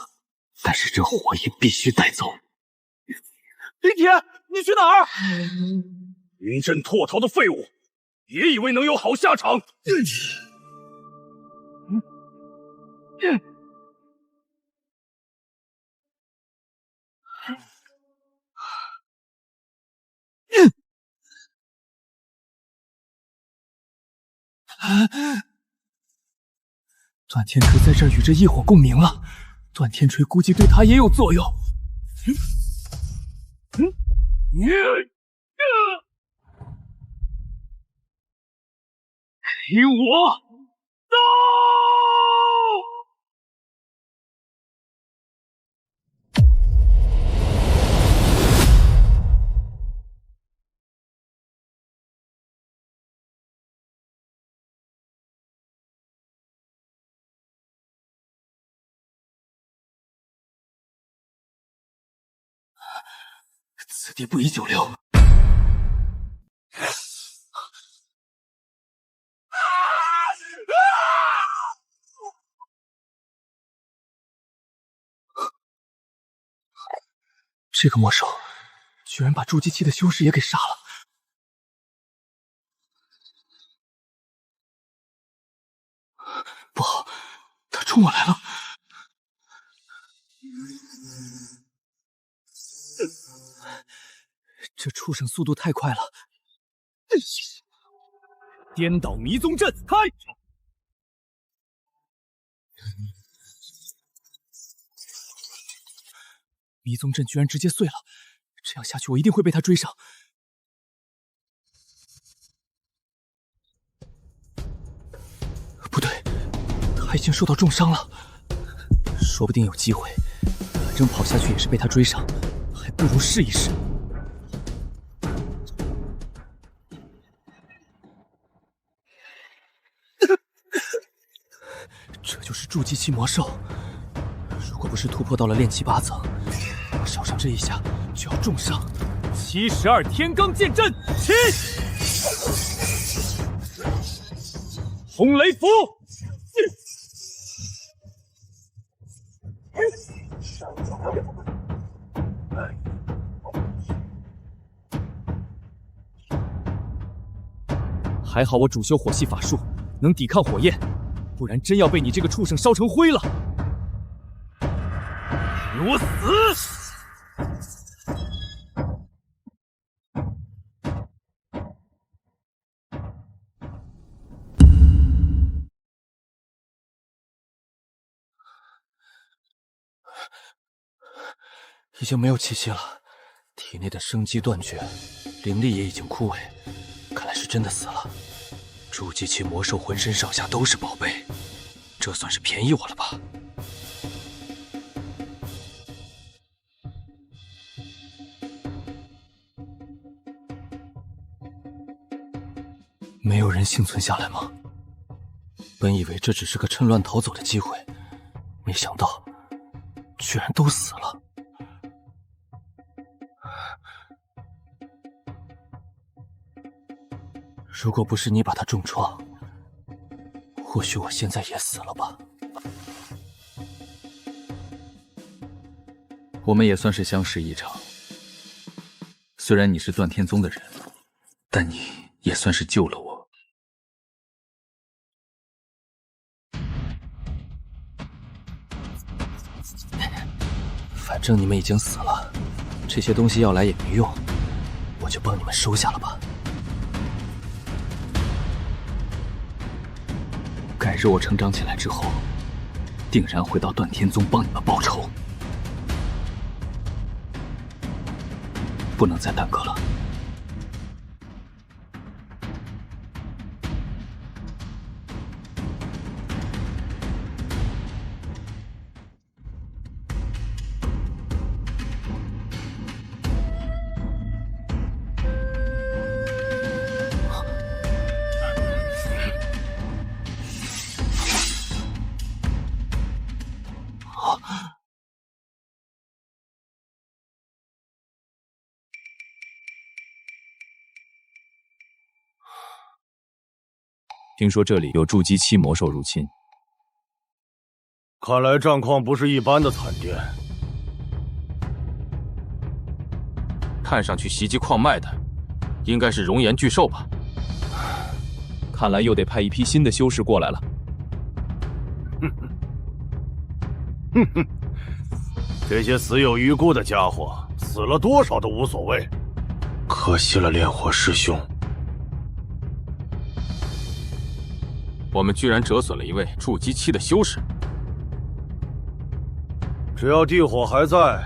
但是这火也必须带走。林铁，你去哪儿？临阵脱逃的废物，别以为能有好下场！段天锤在这儿与这异火共鸣了，段天锤估计对他也有作用。给我刀！此地不宜久留。这个魔兽居然把筑基期的修士也给杀了！不好，他冲我来了！这畜生速度太快了！颠倒迷踪阵开！迷踪阵居然直接碎了，这样下去我一定会被他追上。不对，他已经受到重伤了，说不定有机会。反正跑下去也是被他追上，还不如试一试。这就是筑基期魔兽，如果不是突破到了炼气8层，我少上这一下就要重伤。72天罡剑阵起！红雷符！还好我主修火系法术，能抵抗火焰，不然真要被你这个畜生烧成灰了。给我死！已经没有气息了，体内的生机断绝，灵力也已经枯萎，看来是真的死了。筑基期魔兽浑身上下都是宝贝，这算是便宜我了吧？没有人幸存下来吗？本以为这只是个趁乱逃走的机会，没想到居然都死了。如果不是你把他重创，或许我现在也死了吧。我们也算是相识一场。虽然你是段天宗的人，但你也算是救了我。反正你们已经死了，这些东西要来也没用，我就帮你们收下了吧。改日我成长起来之后，定然会到段天宗帮你们报仇，不能再耽搁了。听说这里有筑基期魔兽入侵，看来战况不是一般的惨烈。看上去袭击矿脉的，应该是熔岩巨兽吧？看来又得派一批新的修士过来了。这些死有余辜的家伙，死了多少都无所谓。可惜了烈火师兄。我们居然折损了一位筑基期的修士。只要地火还在，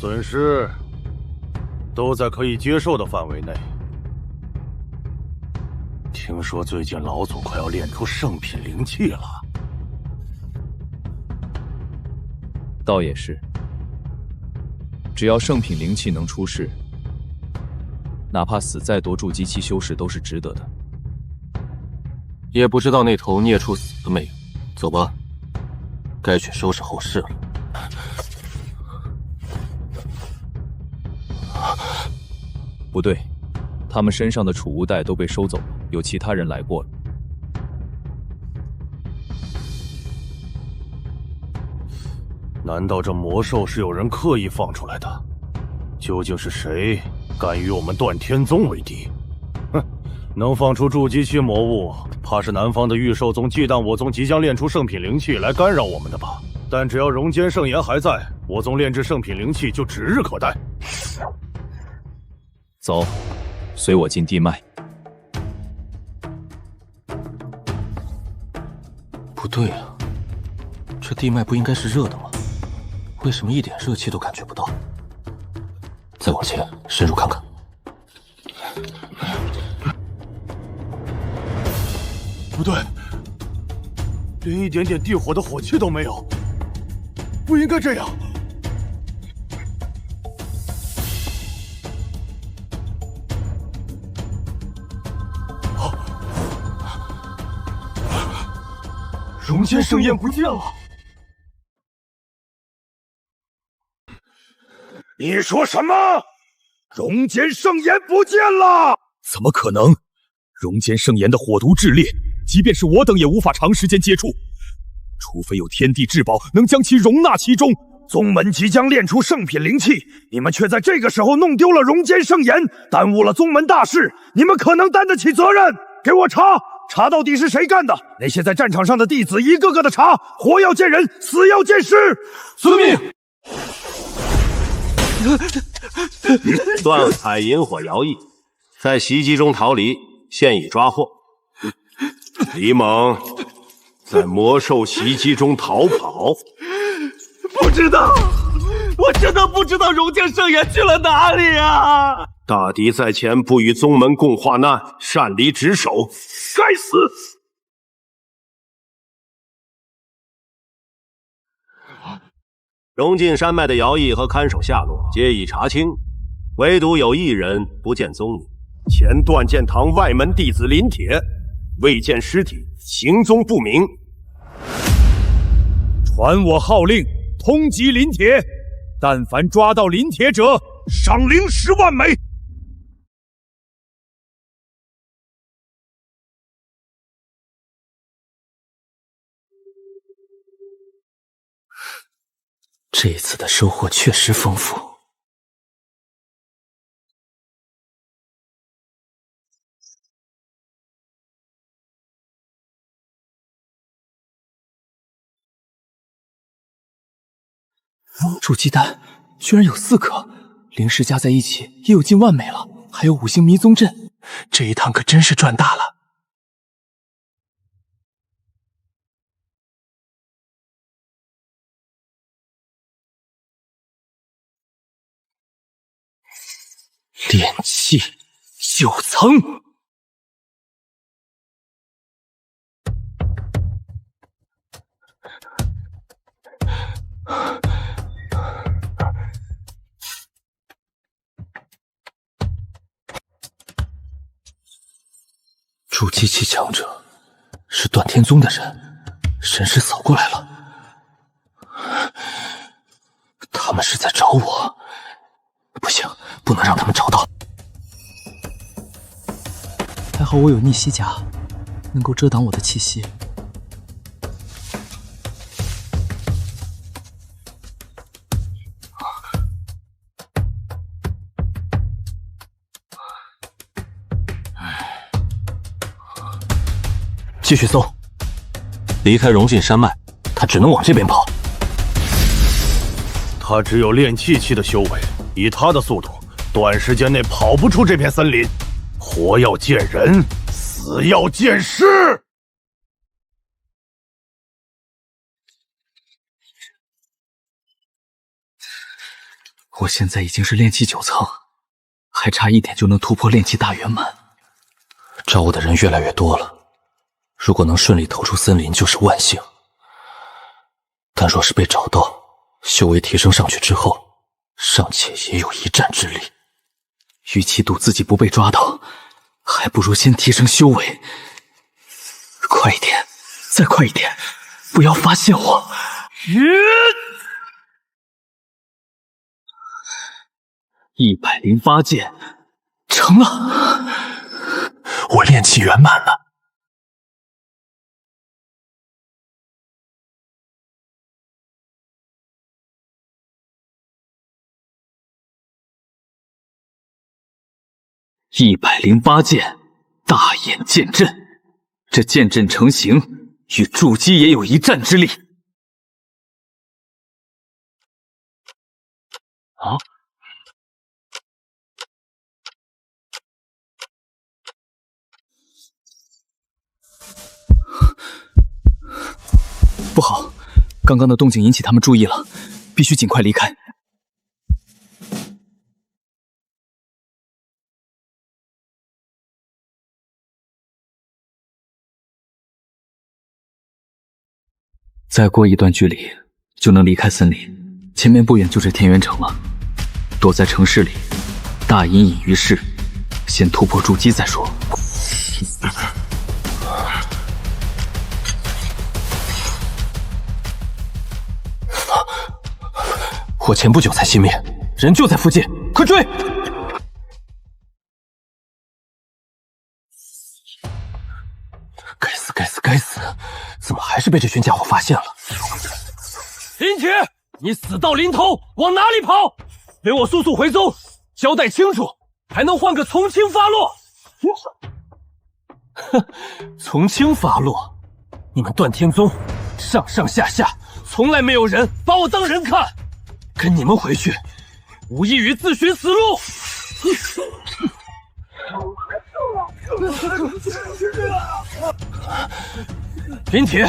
损失都在可以接受的范围内。听说最近老祖快要炼出圣品灵气了。倒也是，只要圣品灵气能出世，哪怕死再多筑基期修士都是值得的。也不知道那头孽畜死了没有。走吧，该去收拾后事了。不对，他们身上的储物袋都被收走了，有其他人来过了。难道这魔兽是有人刻意放出来的？究竟是谁敢与我们断天宗为敌？哼，能放出筑基期魔物，怕是南方的御兽宗忌惮我宗即将炼出圣品灵气来干扰我们的吧？但只要熔间圣炎还在，我宗炼制圣品灵气就指日可待。走，随我进地脉。不对啊，这地脉不应该是热的吗？为什么一点热气都感觉不到？再往前深入看看。不对，连一点点地火的火气都没有，不应该这样。熔间盛宴不见了！你说什么？熔间圣炎不见了？怎么可能？熔间圣炎的火毒炽烈，即便是我等也无法长时间接触，除非有天地至宝能将其容纳其中。宗门即将炼出圣品灵气，你们却在这个时候弄丢了熔间圣炎，耽误了宗门大事，你们可能担得起责任？给我查！查到底是谁干的？那些在战场上的弟子一个个的查，活要见人，死要见尸。遵命。断海引火摇曳，在袭击中逃离，现已抓获。李猛在魔兽袭击中逃跑。不知道，我真的不知道熔间圣炎去了哪里啊！大敌在前，不与宗门共患难，擅离职守，该死！融进山脉的姚毅和看守下落皆已查清，唯独有一人不见踪影。前断剑堂外门弟子林铁，未见尸体，行踪不明。传我号令，通缉林铁，但凡抓到林铁者，赏灵10万枚。这次的收获确实丰富。筑基丹居然有4颗，灵石加在一起也有近1万枚了，还有5星迷踪阵，这一趟可真是赚大了。炼气9层，筑基期强者是断天宗的人，神识扫过来了，他们是在找我。不行，不能让他们找到。还好我有逆袭甲，能够遮挡我的气息。继续搜。离开荣晋山脉，他只能往这边跑。他只有炼气期的修为，以他的速度，短时间内跑不出这片森林。活要见人，死要见尸。我现在已经是炼气9层，还差一点就能突破炼气大圆满。找我的人越来越多了，如果能顺利逃出森林，就是万幸。但若是被找到，修为提升上去之后，尚且也有一战之力。与其赌自己不被抓到，还不如先提升修为。快一点，再快一点，不要发现我！108剑，成了！我炼气圆满了。108剑，大眼剑阵。这剑阵成型，与筑基也有一战之力。啊！不好，刚刚的动静引起他们注意了，必须尽快离开。再过一段距离就能离开森林，前面不远就是天元城了。躲在城市里，大隐隐于市，先突破筑基再说。我前不久才熄灭，人就在附近，快追！该死，该死，该死！怎么还是被这群家伙发现了？林铁，你死到临头，往哪里跑？给我速速回宗，交代清楚，还能换个从轻发落。哼，从轻发落？你们断天宗上上下下从来没有人把我当人看，跟你们回去，无异于自寻死路。林铁，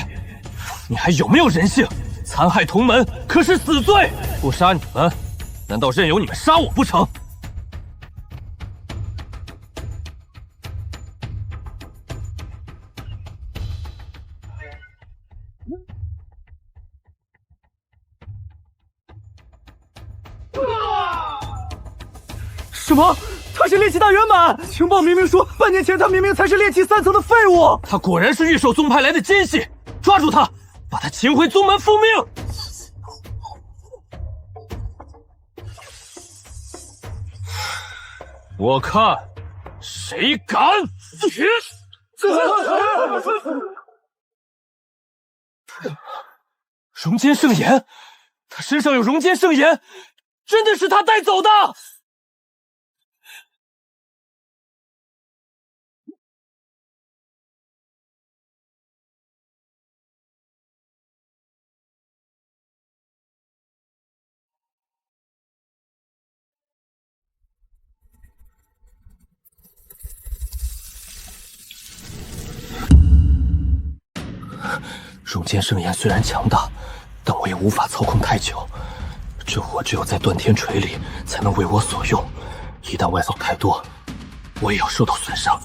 你还有没有人性？残害同门可是死罪！不杀你们，难道任由你们杀我不成？什么？他是炼气大圆满？情报明明说，半年前他明明才是炼气3层的废物。他果然是御兽宗派来的奸细，抓住他，把他擒回宗门复命。我看谁敢！荣间圣炎，他身上有荣间圣炎，真的是他带走的。荣间圣炎虽然强大，但我也无法操控太久。这火只有在断天锤里才能为我所用，一旦外扫太多，我也要受到损伤。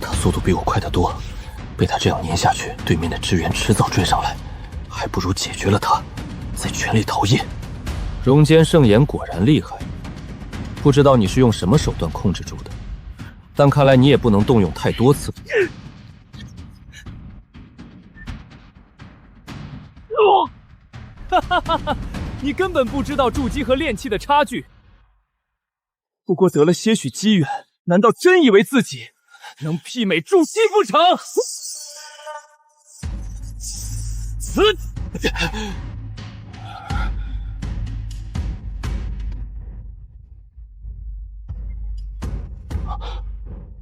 他速度比我快得多，被他这样碾下去，对面的支援迟早追上来，还不如解决了他，再全力逃逸。荣间圣炎果然厉害，不知道你是用什么手段控制住的，但看来你也不能动用太多次。哈哈哈哈！你根本不知道筑基和炼气的差距，不过得了些许机缘，难道真以为自己能媲美筑基不成？死！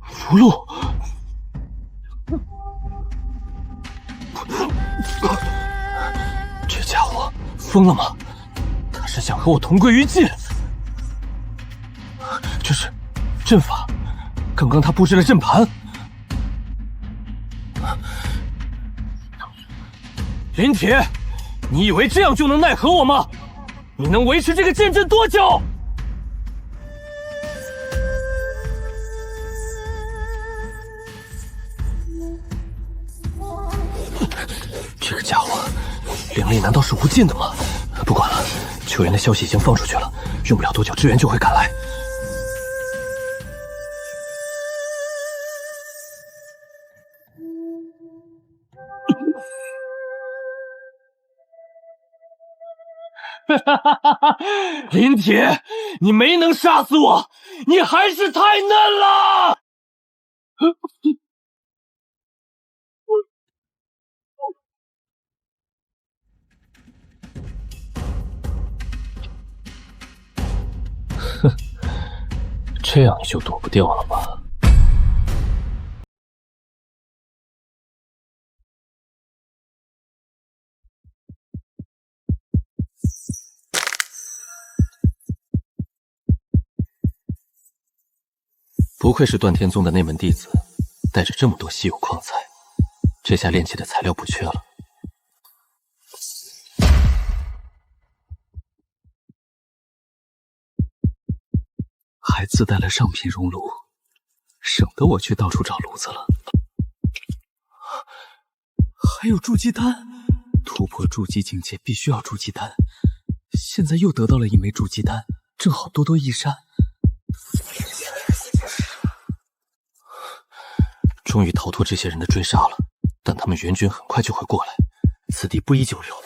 符箓，这家伙疯了吗？他是想和我同归于尽？这是阵法，刚刚他布置了阵盘。林铁，你以为这样就能奈何我吗？你能维持这个剑阵多久？这个家伙灵力难道是无尽的吗？不管了，救援的消息已经放出去了，用不了多久支援就会赶来。林铁，你没能杀死我，你还是太嫩了！哼，这样你就躲不掉了吗？不愧是断天宗的内门弟子，带着这么多稀有矿材，这下炼器的材料不缺了。还自带了上品熔炉，省得我去到处找炉子了。还有筑基丹，突破筑基境界必须要筑基丹，现在又得到了一枚筑基丹，正好多多益善。终于逃脱这些人的追杀了，但他们援军很快就会过来，此地不宜久留。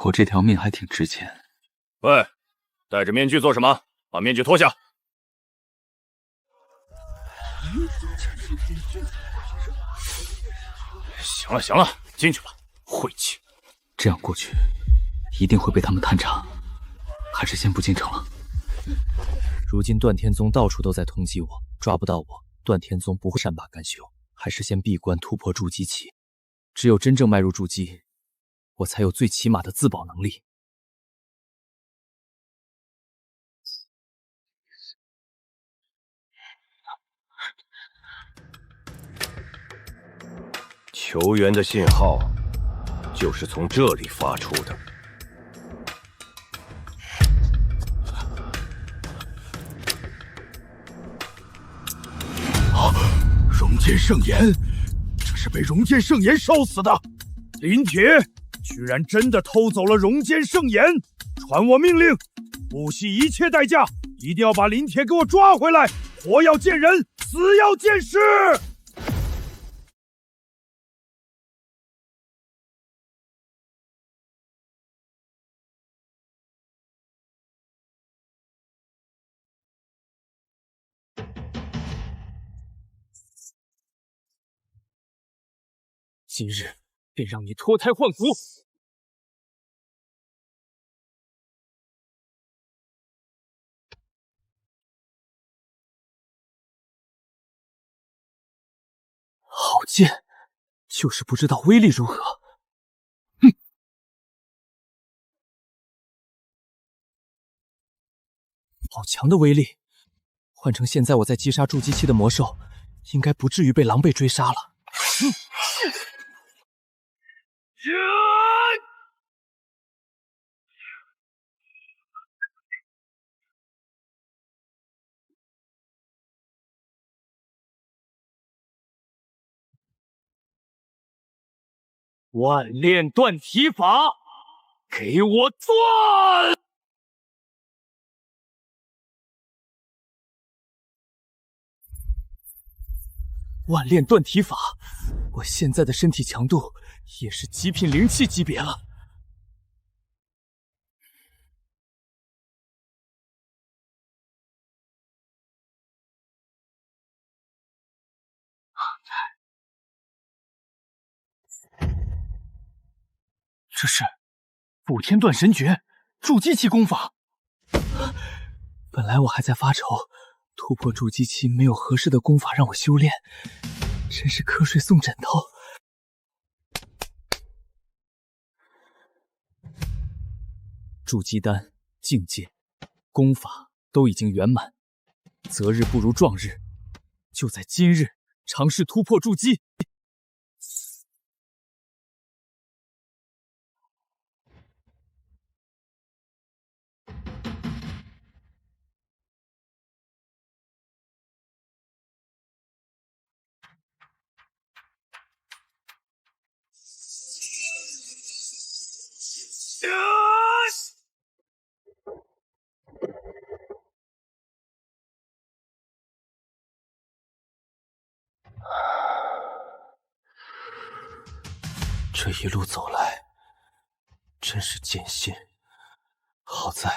我这条命还挺值钱。喂，戴着面具做什么？把面具脱下！行了行了，进去吧，晦气！这样过去，一定会被他们探查，还是先不进城了。如今断天宗到处都在通缉我，抓不到我，断天宗不会善罢甘休，还是先闭关突破筑基期。只有真正迈入筑基，我才有最起码的自保能力。求援的信号就是从这里发出的。熔剑圣炎，这是被熔剑圣炎烧死的。林铁居然真的偷走了熔剑圣炎，传我命令，不惜一切代价，一定要把林铁给我抓回来，活要见人，死要见尸。今日便让你脱胎换骨！好剑，就是不知道威力如何。哼！好强的威力，换成现在我在击杀筑基期的魔兽，应该不至于被狼狈追杀了。万炼断体法，给我断！万炼断体法，我现在的身体强度也是极品灵气级别了。这是补天断神诀，筑基期功法。本来我还在发愁，突破筑基期没有合适的功法让我修炼，真是瞌睡送枕头。筑基丹、境界、功法都已经圆满，择日不如撞日，就在今日尝试突破筑基。这一路走来，真是艰辛。好在，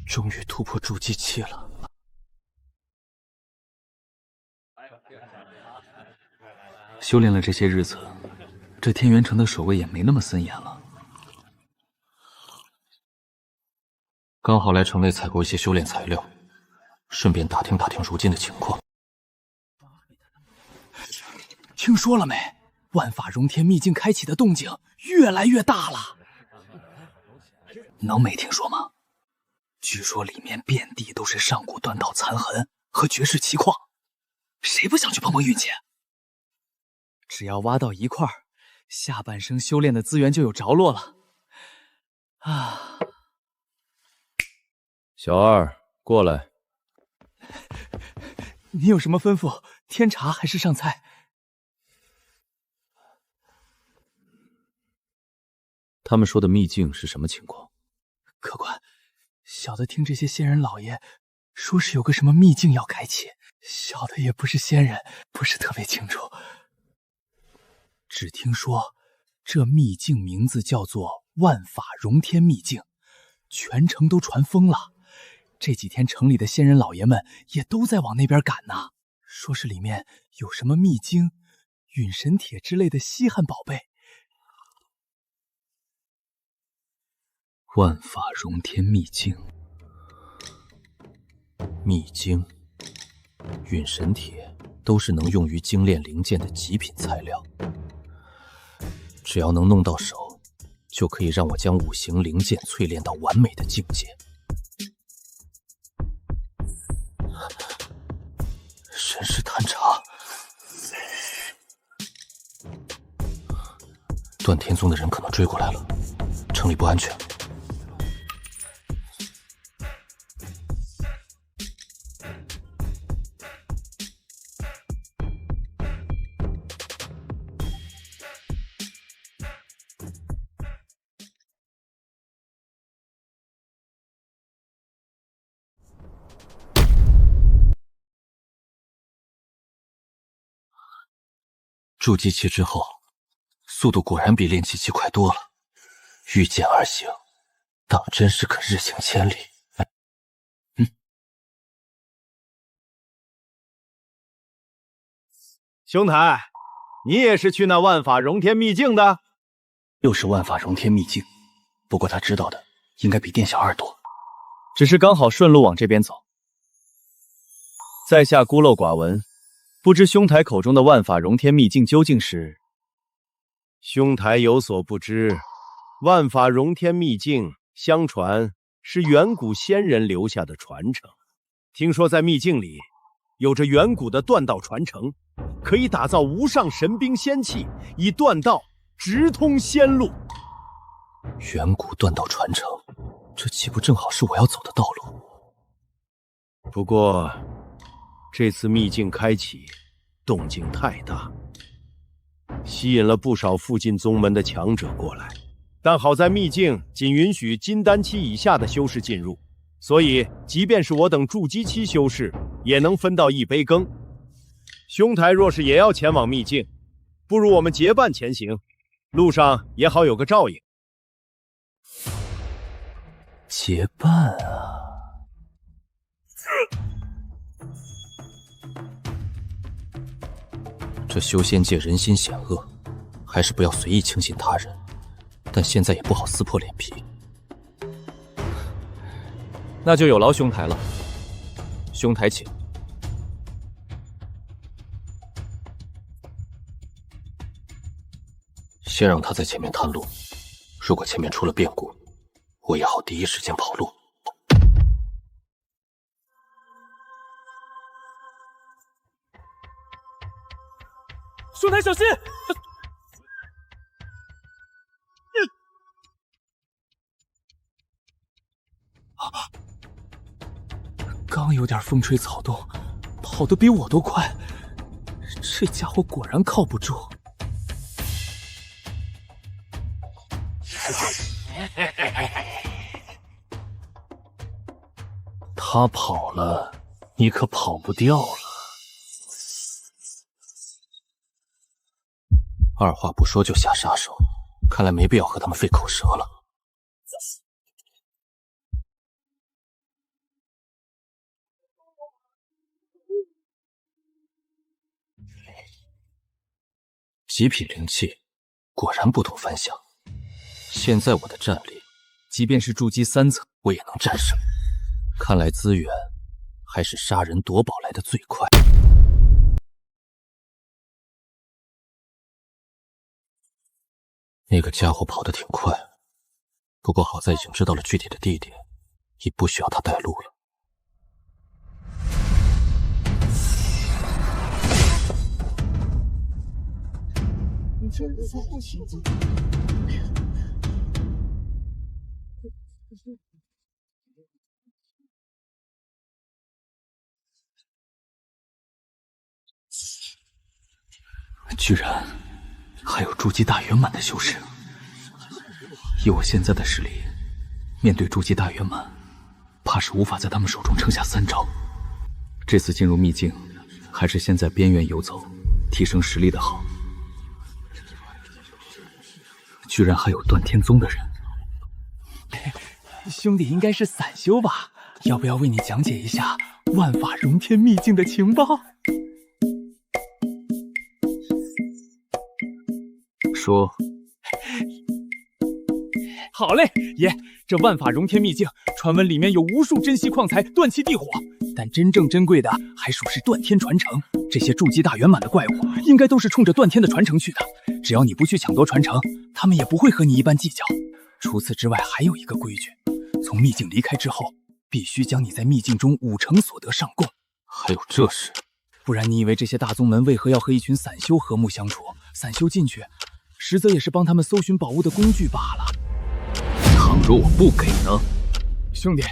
终于突破筑基期了。修炼了这些日子，这天元城的守卫也没那么森严了。刚好来城内采购一些修炼材料，顺便打听打听如今的情况。听说了没？万法荣天秘境开启的动静越来越大了。能没听说吗？据说里面遍地都是上古断道残痕和绝世奇矿，谁不想去碰碰运气？只要挖到一块，下半生修炼的资源就有着落了。啊！小二，过来。你有什么吩咐？添茶还是上菜？他们说的秘境是什么情况？客官，小的听这些仙人老爷说是有个什么秘境要开启，小的也不是仙人，不是特别清楚。只听说这秘境名字叫做万法荣天秘境，全城都传疯了。这几天城里的仙人老爷们也都在往那边赶呢，说是里面有什么秘经、陨神铁之类的稀罕宝贝。万法荣天秘境，秘经、陨神铁都是能用于精炼灵剑的极品材料，只要能弄到手，就可以让我将五行灵剑淬炼到完美的境界。神识探查，断天宗的人可能追过来了，城里不安全。筑基期之后，速度果然比炼气期快多了。御剑而行，当真是可日行千里。兄台，你也是去那万法荣天秘境的？又是万法荣天秘境，不过他知道的应该比店小二多，只是刚好顺路往这边走。在下孤陋寡闻，不知兄台口中的万法荣天秘境究竟是？兄台有所不知，万法荣天秘境相传是远古仙人留下的传承。听说在秘境里有着远古的断道传承，可以打造无上神兵仙器，以断道直通仙路。远古断道传承，这岂不正好是我要走的道路？不过这次秘境开启动静太大，吸引了不少附近宗门的强者过来，但好在秘境仅允许金丹期以下的修士进入，所以即便是我等筑基期修士也能分到一杯羹。兄台若是也要前往秘境，不如我们结伴前行，路上也好有个照应。结伴啊！这修仙界人心险恶，还是不要随意轻信他人。但现在也不好撕破脸皮。那就有劳兄台了，兄台请。先让他在前面探路，如果前面出了变故，我也好第一时间跑路。兄台小心！刚有点风吹草动，跑得比我都快，这家伙果然靠不住。他跑了，你可跑不掉了。二话不说就下杀手，看来没必要和他们费口舌了。极品灵气，果然不同凡响。现在我的战力，即便是筑基3层，我也能战胜。看来资源还是杀人夺宝来的最快。那个家伙跑得挺快，不过好在已经知道了具体的地点，已不需要他带路了。居然还有筑基大圆满的修士，以我现在的实力，面对筑基大圆满，怕是无法在他们手中撑下3招。这次进入秘境，还是先在边缘游走，提升实力的好。居然还有断天宗的人，兄弟应该是散修吧？要不要为你讲解一下万法融天秘境的情报？说。好嘞，爷，这万法融天秘境，传闻里面有无数珍稀矿材，断气地火，但真正珍贵的还属是断天传承。这些筑基大圆满的怪物，应该都是冲着断天的传承去的。只要你不去抢夺传承，他们也不会和你一般计较。除此之外，还有一个规矩：从秘境离开之后，必须将你在秘境中5成所得上供。还有这事？不然你以为这些大宗门为何要和一群散修和睦相处？散修进去，实则也是帮他们搜寻宝物的工具罢了。倘若我不给呢？兄弟，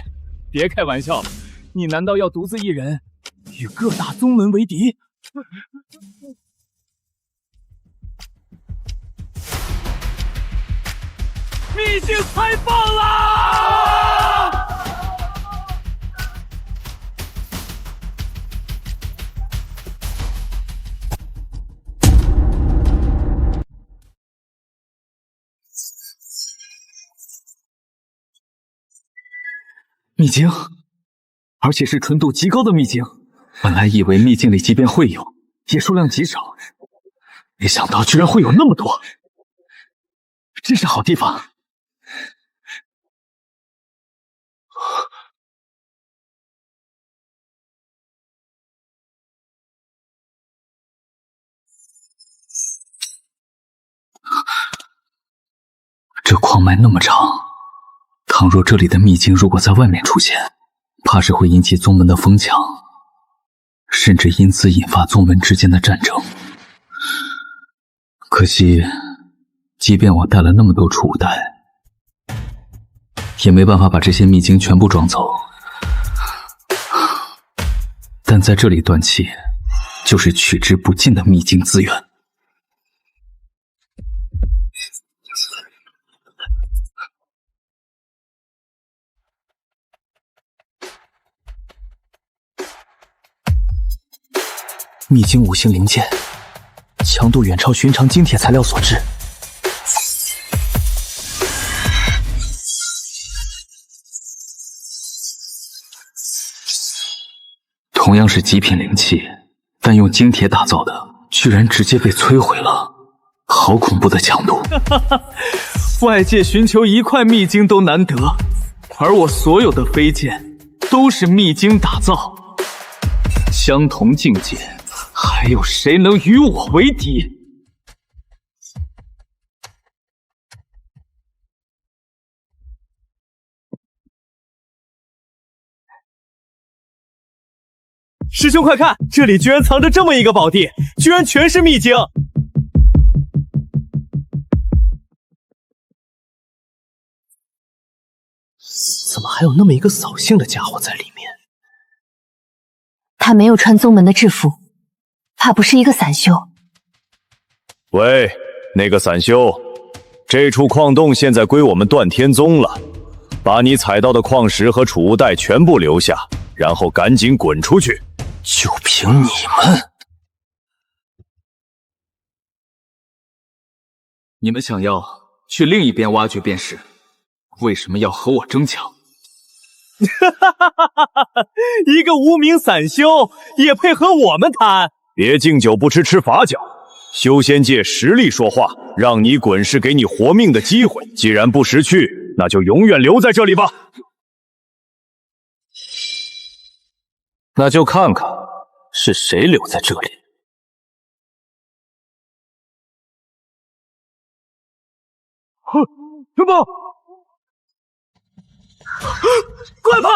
别开玩笑了，你难道要独自一人与各大宗门为敌？秘境开放啦！秘境，而且是纯度极高的秘境。本来以为秘境里即便会有，也数量极少，没想到居然会有那么多，真是好地方。这矿脉那么长，倘若这里的秘境如果在外面出现，怕是会引起宗门的疯抢，甚至因此引发宗门之间的战争。可惜，即便我带了那么多储物袋，也没办法把这些秘境全部装走。但在这里断气，就是取之不尽的秘境资源。秘境5星灵剑，强度远超寻常精铁材料所致。同样是极品灵气，但用精铁打造的，居然直接被摧毁了，好恐怖的强度！外界寻求一块秘境都难得，而我所有的飞剑都是秘境打造。相同境界，还有谁能与我为敌？师兄快看，这里居然藏着这么一个宝地，居然全是秘境！怎么还有那么一个扫兴的家伙在里面？他没有穿宗门的制服，怕不是一个散修。喂，那个散修，这处矿洞现在归我们断天宗了，把你采到的矿石和储物袋全部留下，然后赶紧滚出去。就凭你们！你们想要去另一边挖掘便是，为什么要和我争抢？一个无名散修也配和我们谈？别敬酒不吃吃罚酒，修仙界实力说话，让你滚是给你活命的机会，既然不识趣，那就永远留在这里吧。那就看看是谁留在这里。什么？快跑！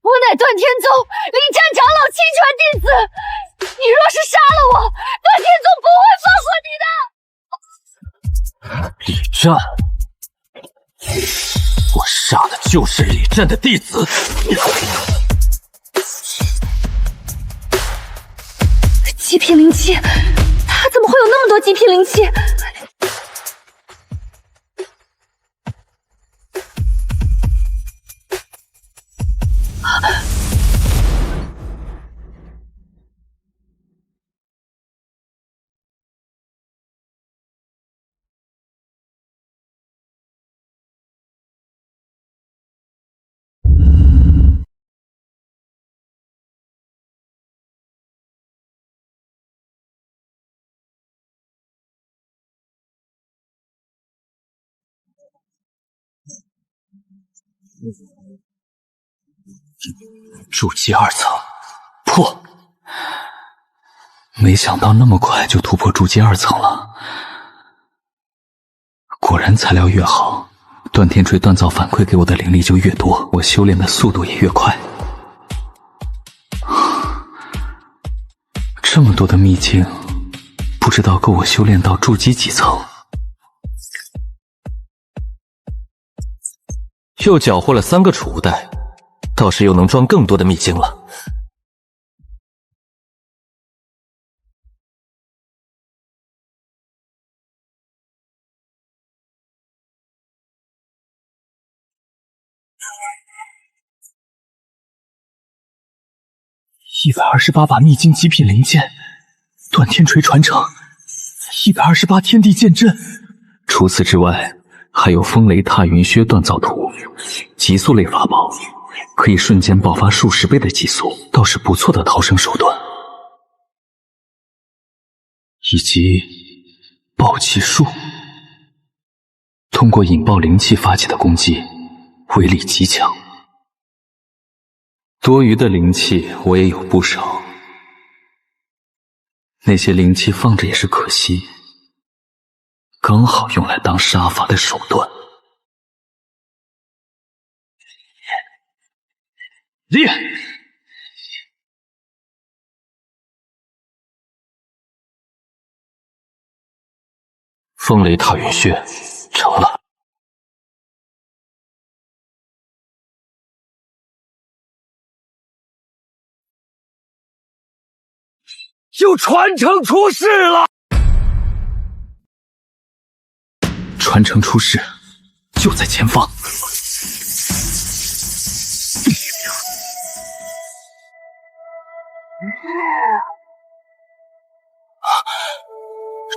我乃断天宗李战长老亲传弟子，你若是杀了我，断天宗不会放过你的。李战，我杀的就是李战的弟子。极品灵气，他怎么会有那么多极品灵气？筑基2层破，没想到那么快就突破筑基2层了。果然材料越好，断天锤锻造反馈给我的灵力就越多，我修炼的速度也越快。这么多的秘境，不知道够我修炼到筑基几层。又缴获了3个储物袋，到时又能装更多的秘境了。128把秘境极品灵剑，断天锤传承，128天地剑阵。除此之外，还有风雷踏云靴锻造图，极速类法宝，可以瞬间爆发数十倍的极速，倒是不错的逃生手段。以及暴击术，通过引爆灵气发起的攻击，威力极强。多余的灵气我也有不少，那些灵气放着也是可惜，刚好用来当杀伐的手段。厉害！风雷踏云靴成了。就传承出世了。传承出世，就在前方。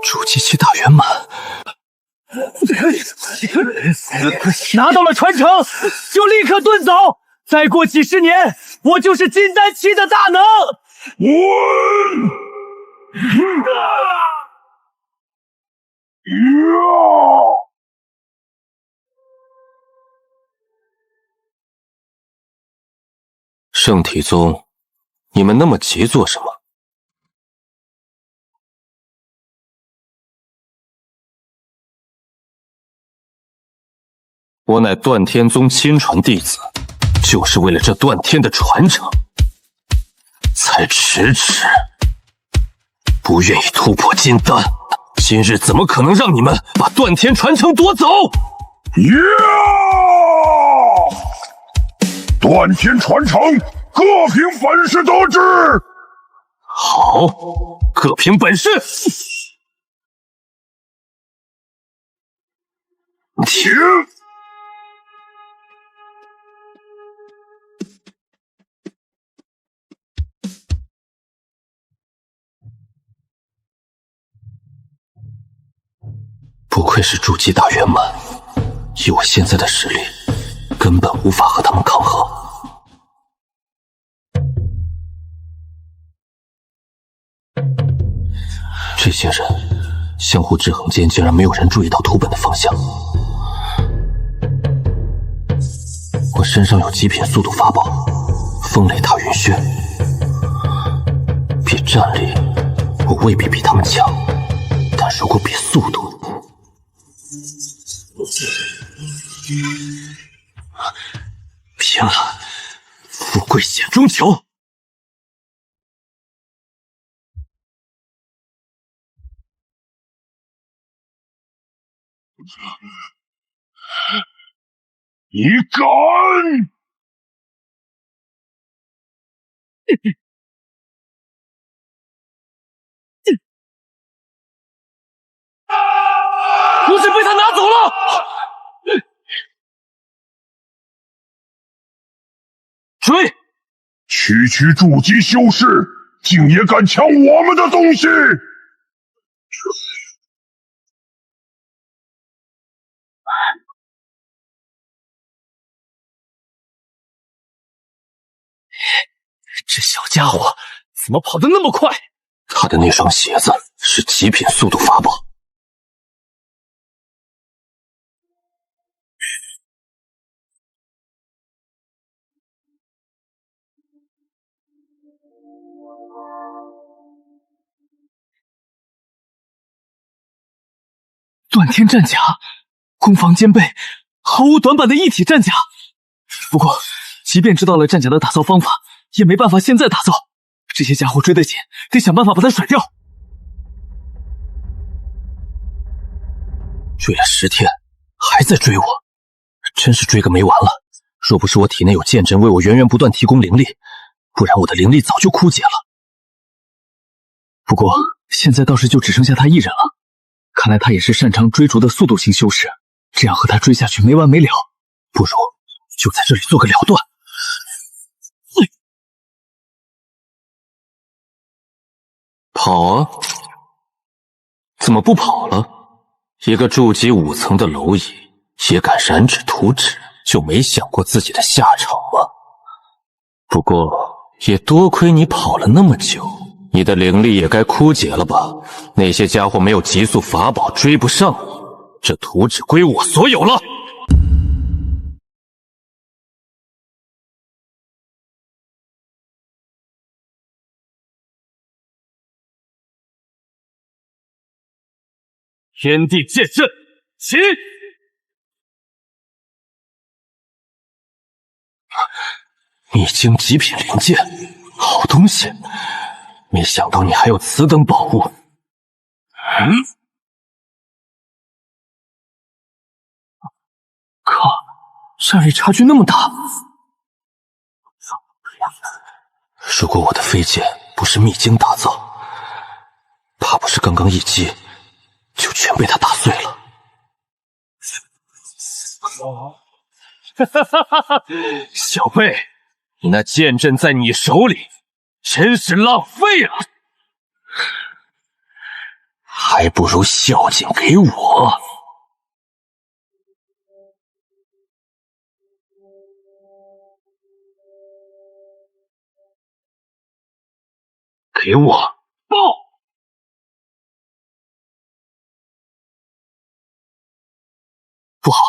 筑基期大圆满，拿到了传承，就立刻遁走。再过几十年，我就是金丹期的大能！圣体宗，你们那么急做什么？我乃断天宗亲传弟子，就是为了这断天的传承，才迟迟不愿意突破金丹。今日怎么可能让你们把断天传承夺走？断天传承，各凭本事得知。好，各凭本事。停！不愧是筑基大圆满，以我现在的实力，根本无法和他们抗衡。这些人相互制衡间，竟然没有人注意到图本的方向。我身上有极品速度法宝风雷踏云轩，比战力我未必比他们强，但如果比速度，拼了！富贵险中求。你敢！不是被他拿走了？追！区区筑基修士，竟也敢抢我们的东西！这小家伙怎么跑得那么快？他的那双鞋子是极品速度法宝。断天战甲，攻防兼备，毫无短板的一体战甲。不过，即便知道了战甲的打造方法，也没办法现在打造。这些家伙追得紧，得想办法把他甩掉。追了10天，还在追我，真是追个没完了。若不是我体内有剑阵为我源源不断提供灵力，不然我的灵力早就枯竭了。不过现在倒是就只剩下他一人了，看来他也是擅长追逐的速度型修士，这样和他追下去没完没了。不如就在这里做个了断。跑啊！怎么不跑了？一个筑基5层的蝼蚁，也敢染指图纸，就没想过自己的下场吗？不过也多亏你跑了那么久，你的灵力也该枯竭了吧？那些家伙没有极速法宝，追不上你，这图纸归我所有了。天地剑阵，起！秘境极品灵剑，好东西！没想到你还有此等宝物。靠，战力差距那么大！如果我的飞剑不是秘境打造，怕不是刚刚一击就全被他打碎了。小辈，你那剑阵在你手里，真是浪费了，还不如孝敬给我。给我爆！不好，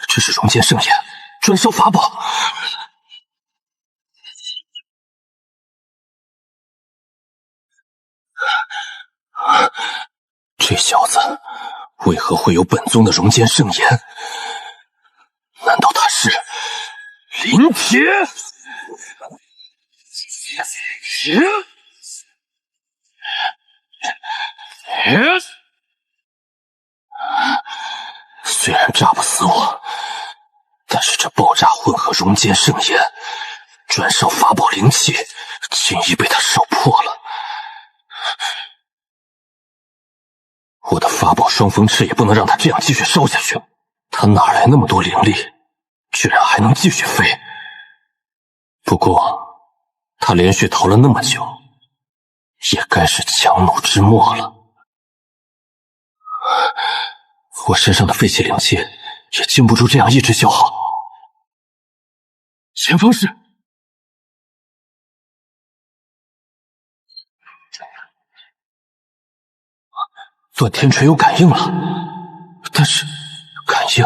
这是熔剑圣眼，专烧法宝。这小子为何会有本宗的熔剑圣眼？难道他是林铁？虽然炸不死我，但是这爆炸混合熔剑圣眼，专烧法宝灵气，轻易被他烧破了。我的法宝双风翅也不能让他这样继续烧下去，他哪来那么多灵力，居然还能继续飞？不过他连续逃了那么久，也该是强弩之末了。我身上的废弃灵气也经不住这样一直消耗。前方是断天锤有感应了，但是感应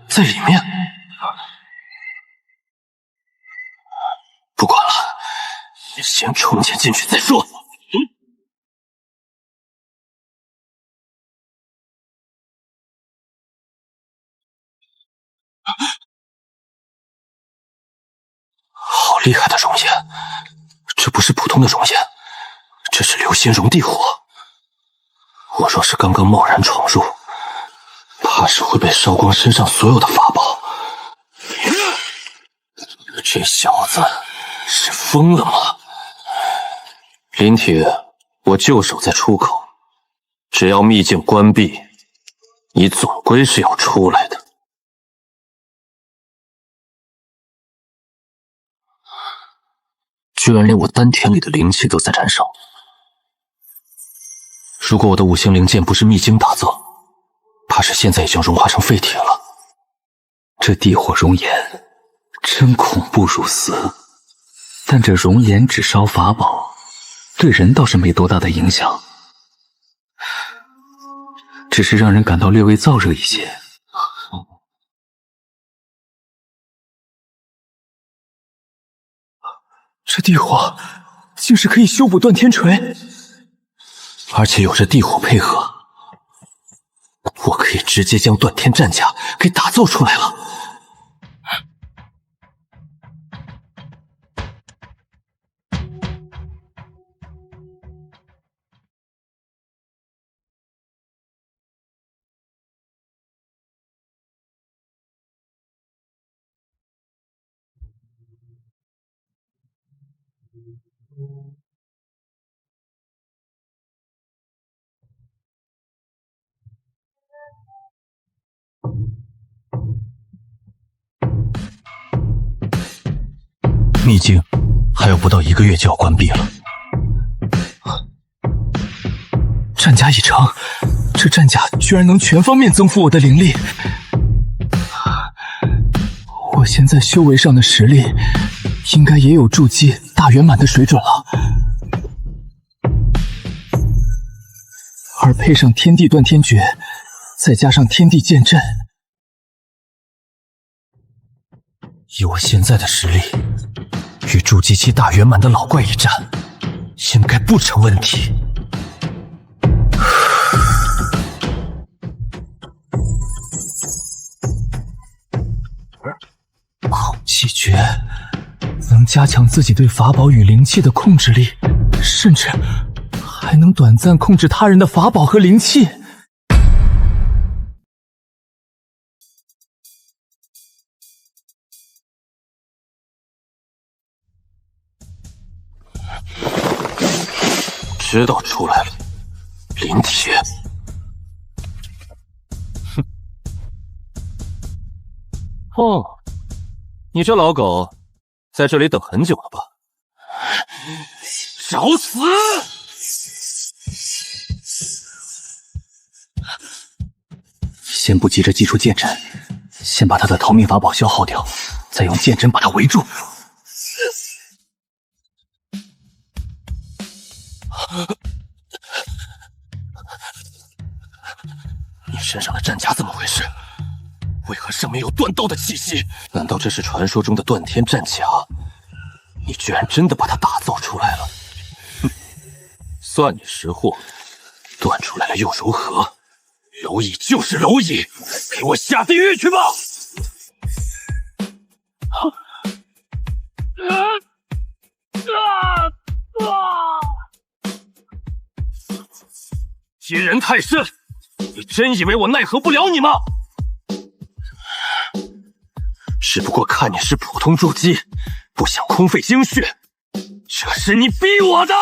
在里面。不管了，先冲剑进去再说。好厉害的熔岩，这不是普通的熔岩，这是流星熔地火。我若是刚刚贸然闯入，怕是会被烧光身上所有的法宝。这小子是疯了吗？林铁，我就守在出口，只要秘境关闭，你总归是要出来的。居然连我丹田里的灵气都在燃烧。如果我的五行灵剑不是秘境打造，怕是现在已经融化成废铁了。这地火熔岩真恐怖如斯，但这熔岩只烧法宝，对人倒是没多大的影响，只是让人感到略微燥热一些。这地火竟是可以修补断天锤，而且有着地火配合，我可以直接将断天战甲给打造出来了。秘境还有不到1个月就要关闭了。战甲已成，这战甲居然能全方面增幅我的灵力。我现在修为上的实力，应该也有筑基大圆满的水准了。而配上天地断天诀，再加上天地剑阵，以我现在的实力，与筑基期大圆满的老怪一战，应该不成问题。空气诀能加强自己对法宝与灵气的控制力，甚至还能短暂控制他人的法宝和灵气。知道出来了，林铁。哼。哦，你这老狗，在这里等很久了吧？找死！先不急着祭出剑阵，先把他的逃命法宝消耗掉，再用剑阵把他围住。你身上的战甲怎么回事？为何上面有断刀的气息？难道这是传说中的断天战甲？你居然真的把它打造出来了！哼，算你识货。断出来了又如何？蝼蚁就是蝼蚁，给我下地狱去吧！欺人太甚！你真以为我奈何不了你吗？只不过看你是普通筑基，不想空费精血，这是你逼我的。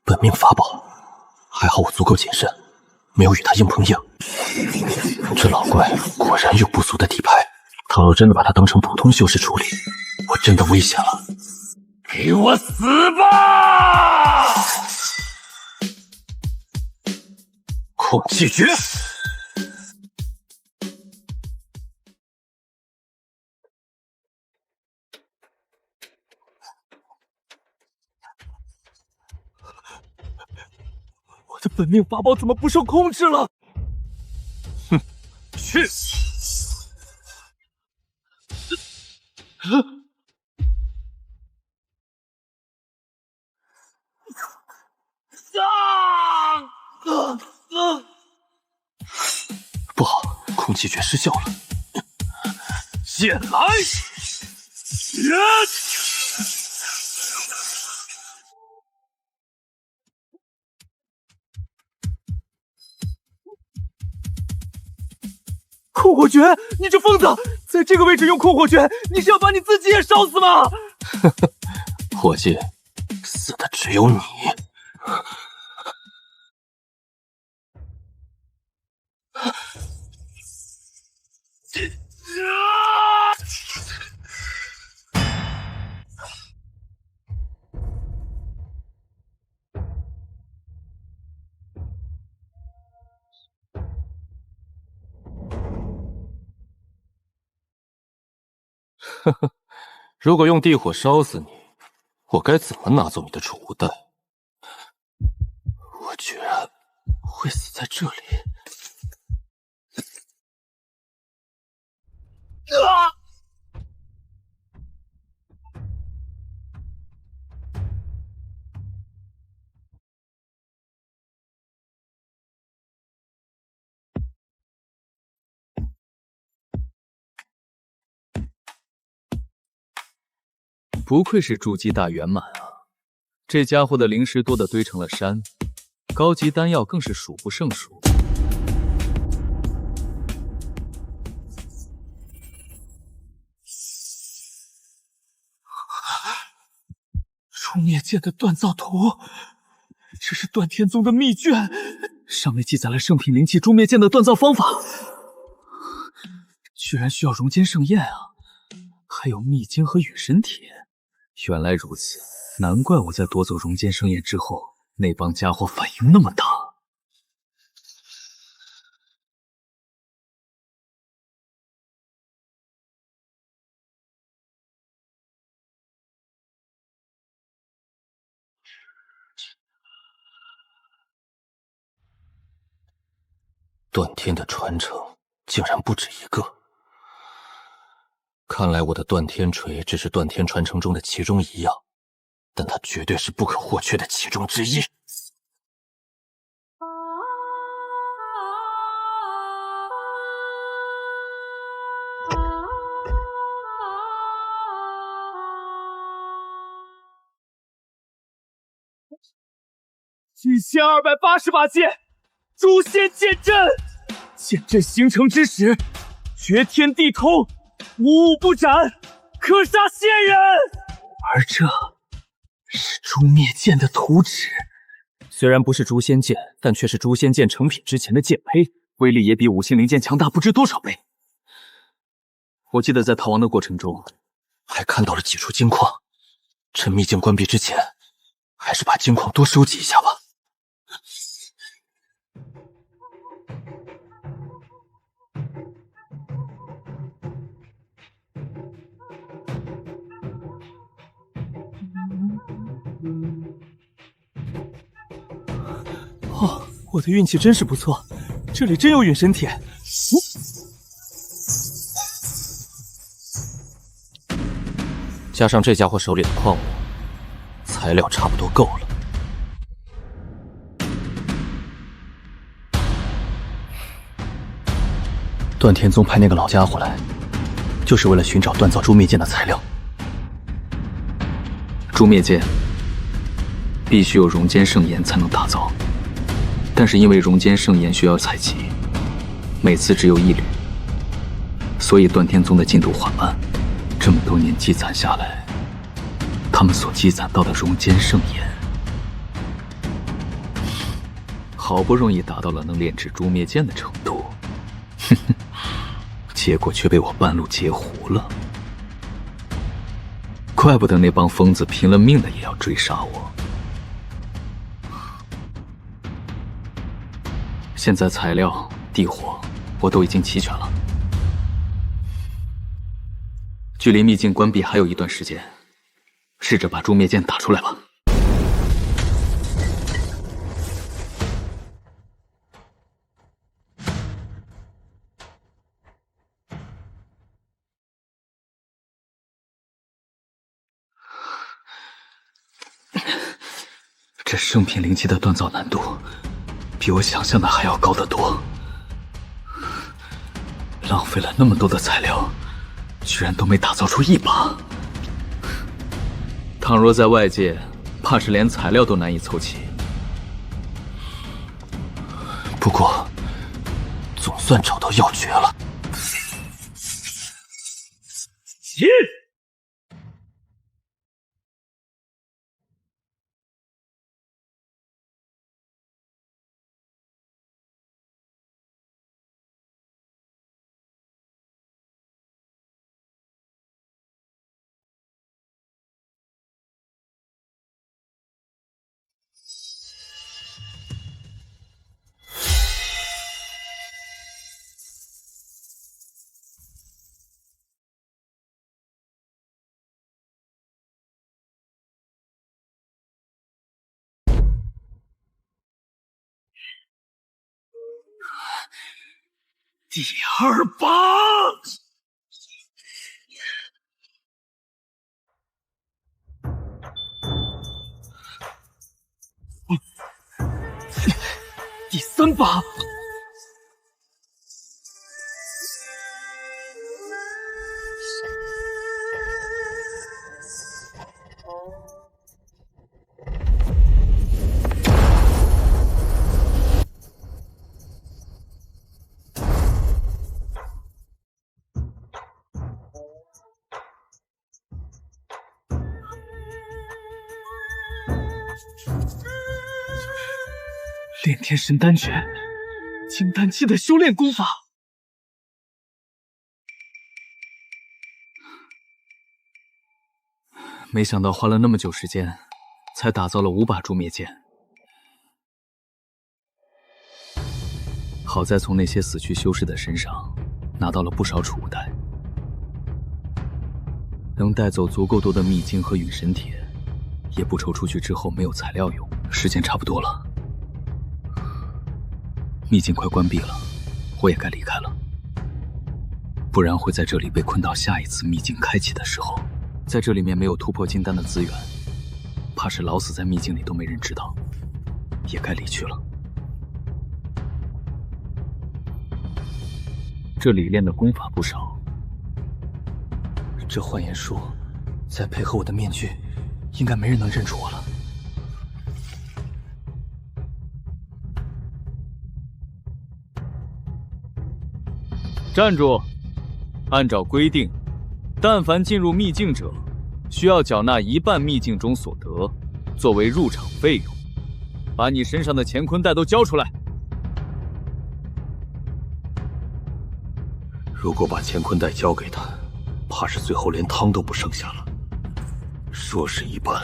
本命法宝，还好我足够谨慎，没有与他硬碰硬。这老怪果然有不俗的底牌，倘若真的把他当成普通修士处理，我真的危险了。给我死吧！空气诀。我的本命法宝怎么不受控制了？哼，去！不好，空气诀失效了。剑来！控火诀！你这疯子，在这个位置用控火诀，你是要把你自己也烧死吗？伙计，死的只有你。呵呵，如果用地火烧死你，我该怎么拿走你的储物袋？我居然会死在这里！不愧是筑基大圆满啊！这家伙的灵石多得堆成了山，高级丹药更是数不胜数。诛灭剑的锻造图，这是断天宗的秘卷，上面记载了圣品灵气诛灭剑的锻造方法，居然需要熔间盛宴啊！还有秘经和羽神铁。原来如此，难怪我在夺走熔间盛宴之后，那帮家伙反应那么大。断天的传承竟然不止一个，看来我的断天锤只是断天传承中的其中一样，但它绝对是不可或缺的其中之一。1288剑，诛仙剑阵。剑阵形成之时，绝天地通，无物不斩，可杀仙人。而这是诛灭剑的图纸，虽然不是诛仙剑，但却是诛仙剑成品之前的剑胚，威力也比五星灵剑强大不知多少倍。我记得在逃亡的过程中，还看到了几处金矿，趁秘境关闭之前，还是把金矿多收集一下吧。哦，我的运气真是不错，这里真有陨神铁。加上这家伙手里的矿物，材料差不多够了。段天宗派那个老家伙来，就是为了寻找锻造诛灭剑的材料。诛灭剑必须有熔间圣炎才能打造，但是因为熔间圣炎需要采集，每次只有1缕，所以段天宗的进度缓慢。这么多年积攒下来，他们所积攒到的熔间圣炎，好不容易达到了能炼制诛灭剑的程度，哼哼，结果却被我半路截胡了。怪不得那帮疯子拼了命的也要追杀我。现在材料、地火我都已经齐全了，距离秘境关闭还有一段时间，试着把诛灭剑打出来吧。这圣品灵器的锻造难度，比我想象的还要高得多。浪费了那么多的材料，居然都没打造出一把。倘若在外界，怕是连材料都难以凑齐。不过，总算找到要诀了。进！第2棒！第3把！炼天神丹诀，金丹期的修炼功法。没想到花了那么久时间，才打造了5把诛灭剑。好在从那些死去修士的身上拿到了不少储物袋，能带走足够多的秘经和陨神铁，也不愁出去之后没有材料用。时间差不多了。秘境快关闭了，我也该离开了，不然会在这里被困到下一次秘境开启的时候。在这里面没有突破金丹的资源，怕是老死在秘境里都没人知道，也该离去了。这里练的功法不少，这幻炎术再配合我的面具，应该没人能认出我了。站住！按照规定，但凡进入秘境者，需要缴纳1半秘境中所得，作为入场费用。把你身上的乾坤袋都交出来！如果把乾坤袋交给他，怕是最后连汤都不剩下了。说是1半，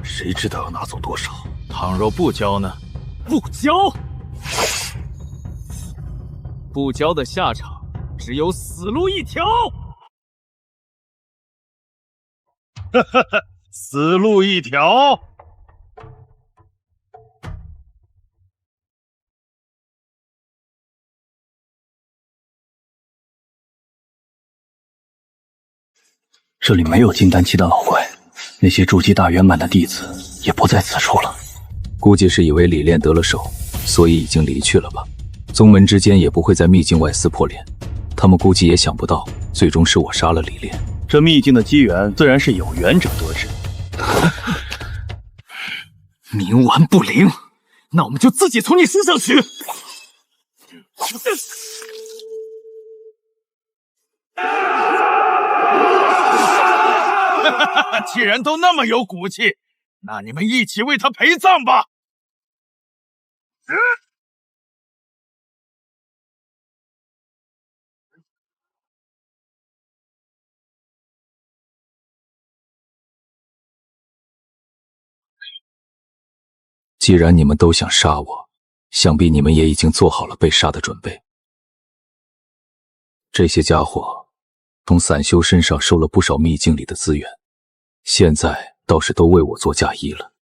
谁知道要拿走多少？倘若不交呢？不交！不交的下场只有死路一条！哈哈哈，死路一条！这里没有金丹期的老怪，那些筑基大圆满的弟子也不在此处了。估计是以为李炼得了手，所以已经离去了吧。宗门之间也不会在秘境外撕破脸，他们估计也想不到，最终是我杀了李炼。这秘境的机缘自然是有缘者得之。冥顽不灵，那我们就自己从你身上取。既然都那么有骨气，那你们一起为他陪葬吧。既然你们都想杀我，想必你们也已经做好了被杀的准备。这些家伙从散修身上收了不少秘境里的资源，现在倒是都为我做嫁衣了。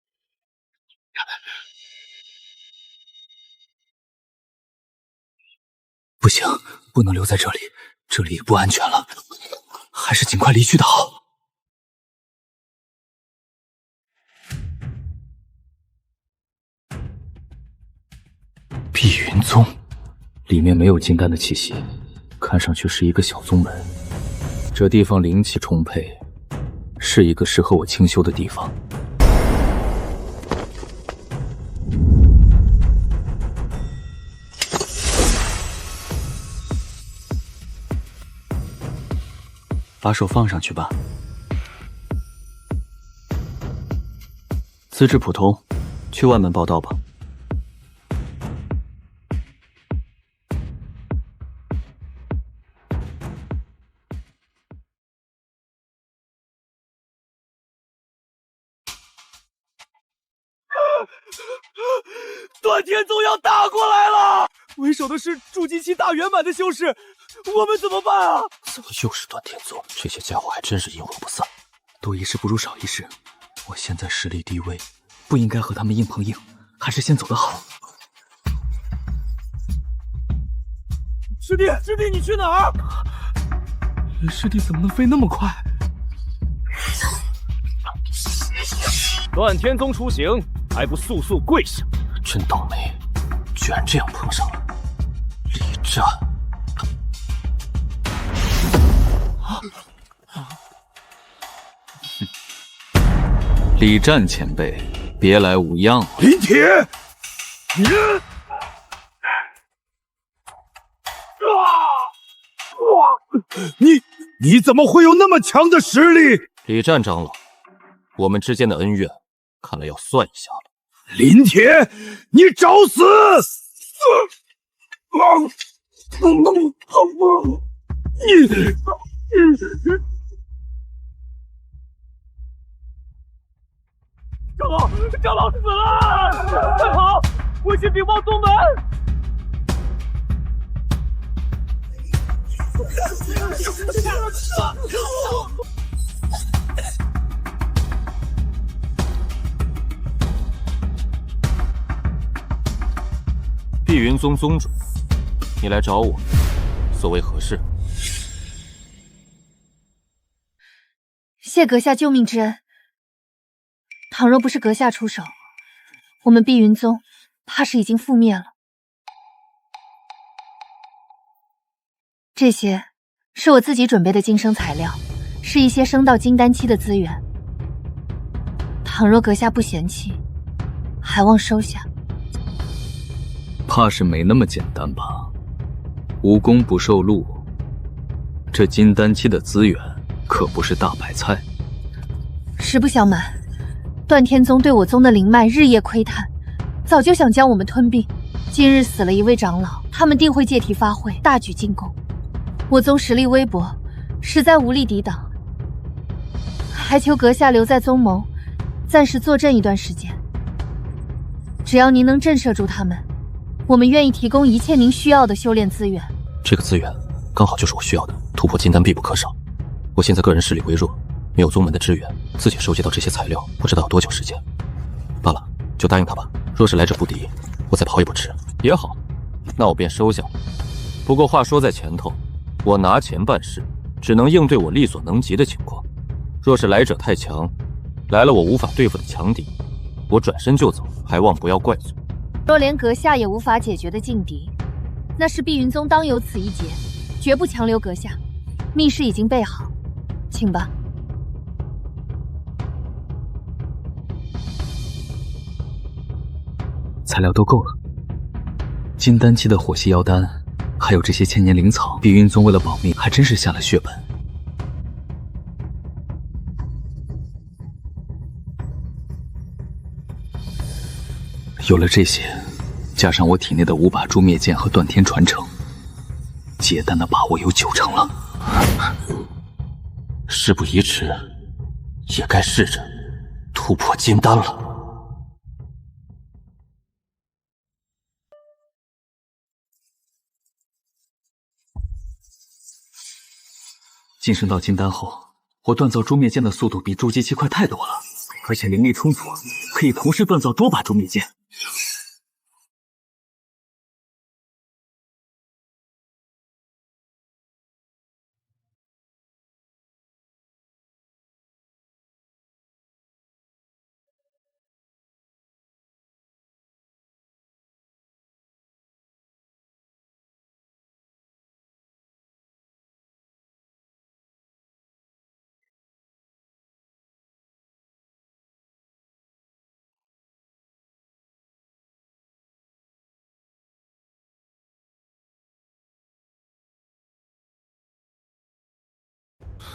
不行，不能留在这里，这里不安全了，还是尽快离去的好。碧云宗，里面没有金丹的气息，看上去是一个小宗门。这地方灵气充沛，是一个适合我清修的地方。把手放上去吧。资质普通，去外门报道吧。段天宗要打过来了！为首的是筑基期大圆满的修士，我们怎么办啊？怎么又是段天宗？这些家伙还真是阴魂不散。多一事不如少一事，我现在实力低微，不应该和他们硬碰硬，还是先走得好。师弟，师弟，你去哪儿？师弟怎么能飞那么快？段天宗出行，还不速速跪下！真倒霉，居然这样碰上了。李战，李战前辈，别来无恙。林铁，你怎么会有那么强的实力？李战长老，我们之间的恩怨，看来要算一下了。林铁，你找死！长老死了！快跑！我去禀报宗门！碧云宗宗主，你来找我，所为何事？谢阁下救命之恩。倘若不是阁下出手，我们碧云宗怕是已经覆灭了。这些是我自己准备的晋升材料，是一些升到金丹期的资源。倘若阁下不嫌弃，还望收下。怕是没那么简单吧？无功不受禄，这金丹期的资源可不是大白菜。实不相瞒，段天宗对我宗的灵脉日夜窥探，早就想将我们吞并。今日死了一位长老，他们定会借题发挥，大举进攻。我宗实力微薄，实在无力抵挡，还求阁下留在宗谋，暂时坐镇一段时间。只要您能震慑住他们，我们愿意提供一切您需要的修炼资源。这个资源刚好就是我需要的，突破金丹必不可少。我现在个人实力微弱，没有宗门的支援，自己收集到这些材料，不知道要多久时间。罢了，就答应他吧。若是来者不敌，我再跑也不迟。也好，那我便收下了。不过话说在前头，我拿钱办事，只能应对我力所能及的情况。若是来者太强，来了我无法对付的强敌，我转身就走，还望不要怪罪。若连阁下也无法解决的劲敌，那是碧云宗当有此一劫，绝不强留阁下。密室已经备好，请吧。材料都够了，金丹期的火系妖丹，还有这些千年灵草，碧云宗为了保命，还真是下了血本。有了这些，加上我体内的5把诛灭剑和断天传承，结丹的把握有90%了。事不宜迟，也该试着突破金丹了。晋升到金丹后，我锻造诛灭剑的速度比筑基期快太多了，而且灵力充足，可以同时锻造多把诛灭剑。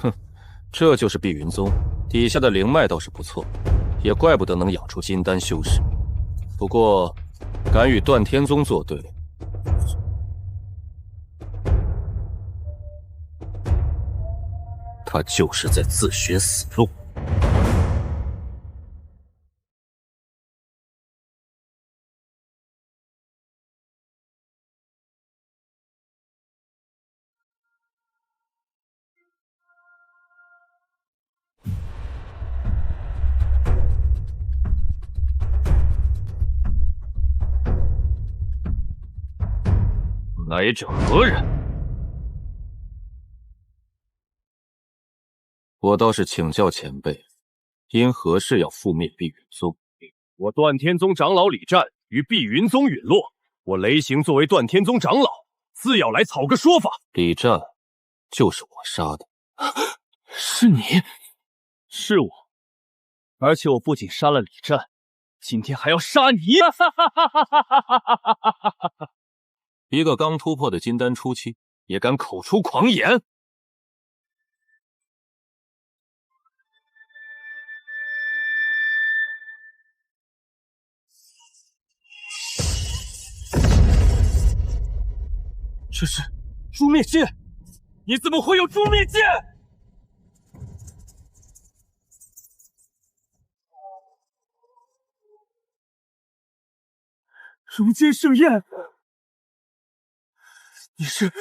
哼，这就是碧云宗，底下的灵脉倒是不错，也怪不得能养出金丹修士。不过，敢与断天宗作对，他就是在自寻死路。来者何人？我倒是请教前辈，因何事要覆灭碧云宗？我断天宗长老李战与碧云宗陨落，我雷行作为断天宗长老，自要来草个说法。李战就是我杀的。是你？是我，而且我不仅杀了李战，今天还要杀你！一个刚突破的金丹初期，也敢口出狂言！这是诛灭剑！你怎么会有诛灭剑？熔间盛宴！你是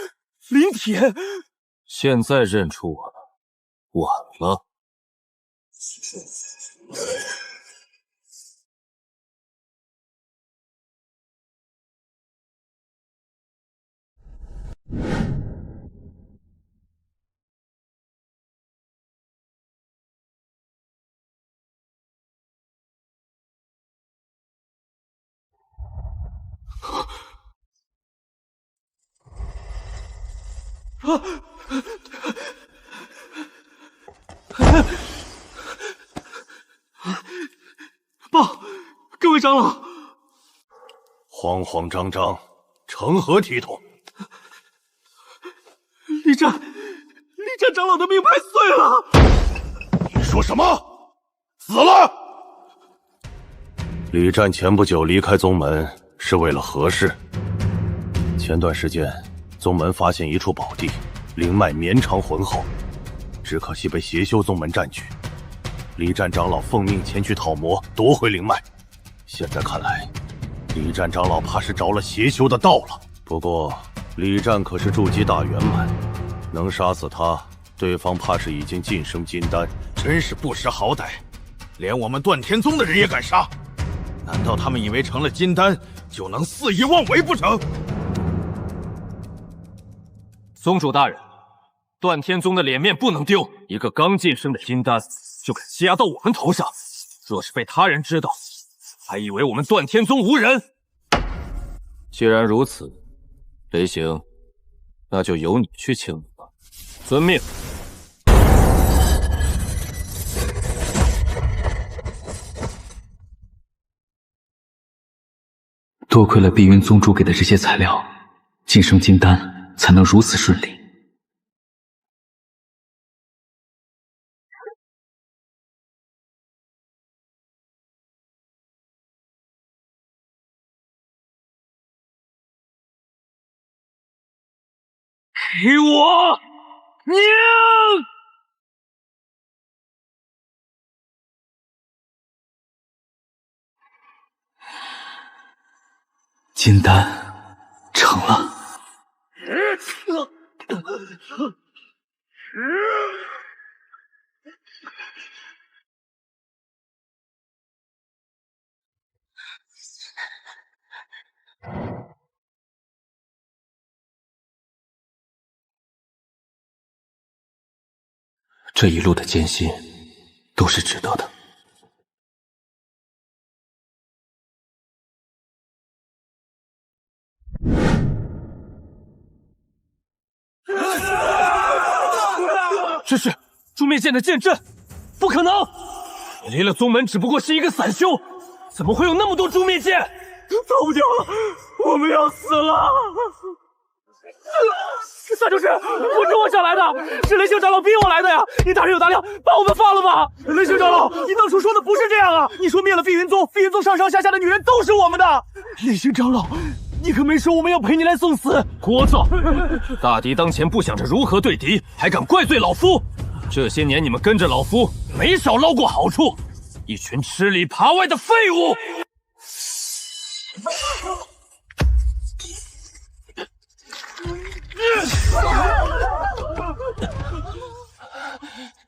林铁？现在认出我了，晚了。报，各位长老，慌慌张张，成何体统？李战长老的命牌碎了！你说什么？死了？李战前不久离开宗门是为了何事？前段时间，宗门发现一处宝地，灵脉绵长浑厚，只可惜被邪修宗门占据。李战长老奉命前去讨魔，夺回灵脉。现在看来，李战长老怕是着了邪修的道了。不过，李战可是筑基大圆满，能杀死他，对方怕是已经晋升金丹。真是不识好歹，连我们断天宗的人也敢杀？难道他们以为成了金丹就能肆意妄为不成？宗主大人，段天宗的脸面不能丢。一个刚晋升的金丹就敢欺压到我们头上，若是被他人知道，还以为我们段天宗无人。既然如此，雷行，那就由你去清理吧。遵命。多亏了碧云宗主给的这些材料，晋升金丹才能如此顺利。给我拧！金丹成了。这一路的艰辛都是值得的。这是诛灭剑的剑阵，不可能！你离了宗门只不过是一个散修，怎么会有那么多诛灭剑？走不掉了，我们要死了！大周师，不是我想来的，是雷星长老逼我来的呀！你大人有大量，把我们放了吧！雷星长老，你当初说的不是这样啊！你说灭了碧云宗，碧云宗上上下下的女人都是我们的。雷星长老，你可没说我们要陪你来送死！聒噪！大敌当前，不想着如何对敌，还敢怪罪老夫？这些年你们跟着老夫，没少捞过好处，一群吃里扒外的废物！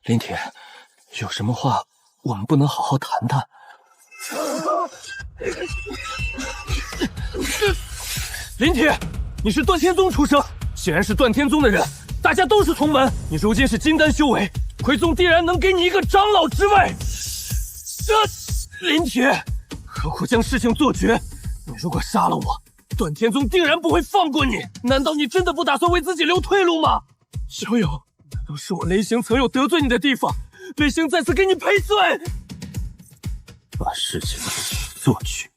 林铁，有什么话我们不能好好谈谈？林铁，你是段天宗出生，显然是段天宗的人，大家都是同门。你如今是金丹修为，魁宗必然能给你一个长老之位。林铁，何苦将事情做绝？你如果杀了我，段天宗定然不会放过你。难道你真的不打算为自己留退路吗？小友，难道是我雷行曾有得罪你的地方？雷行在此给你赔罪。把事情做绝。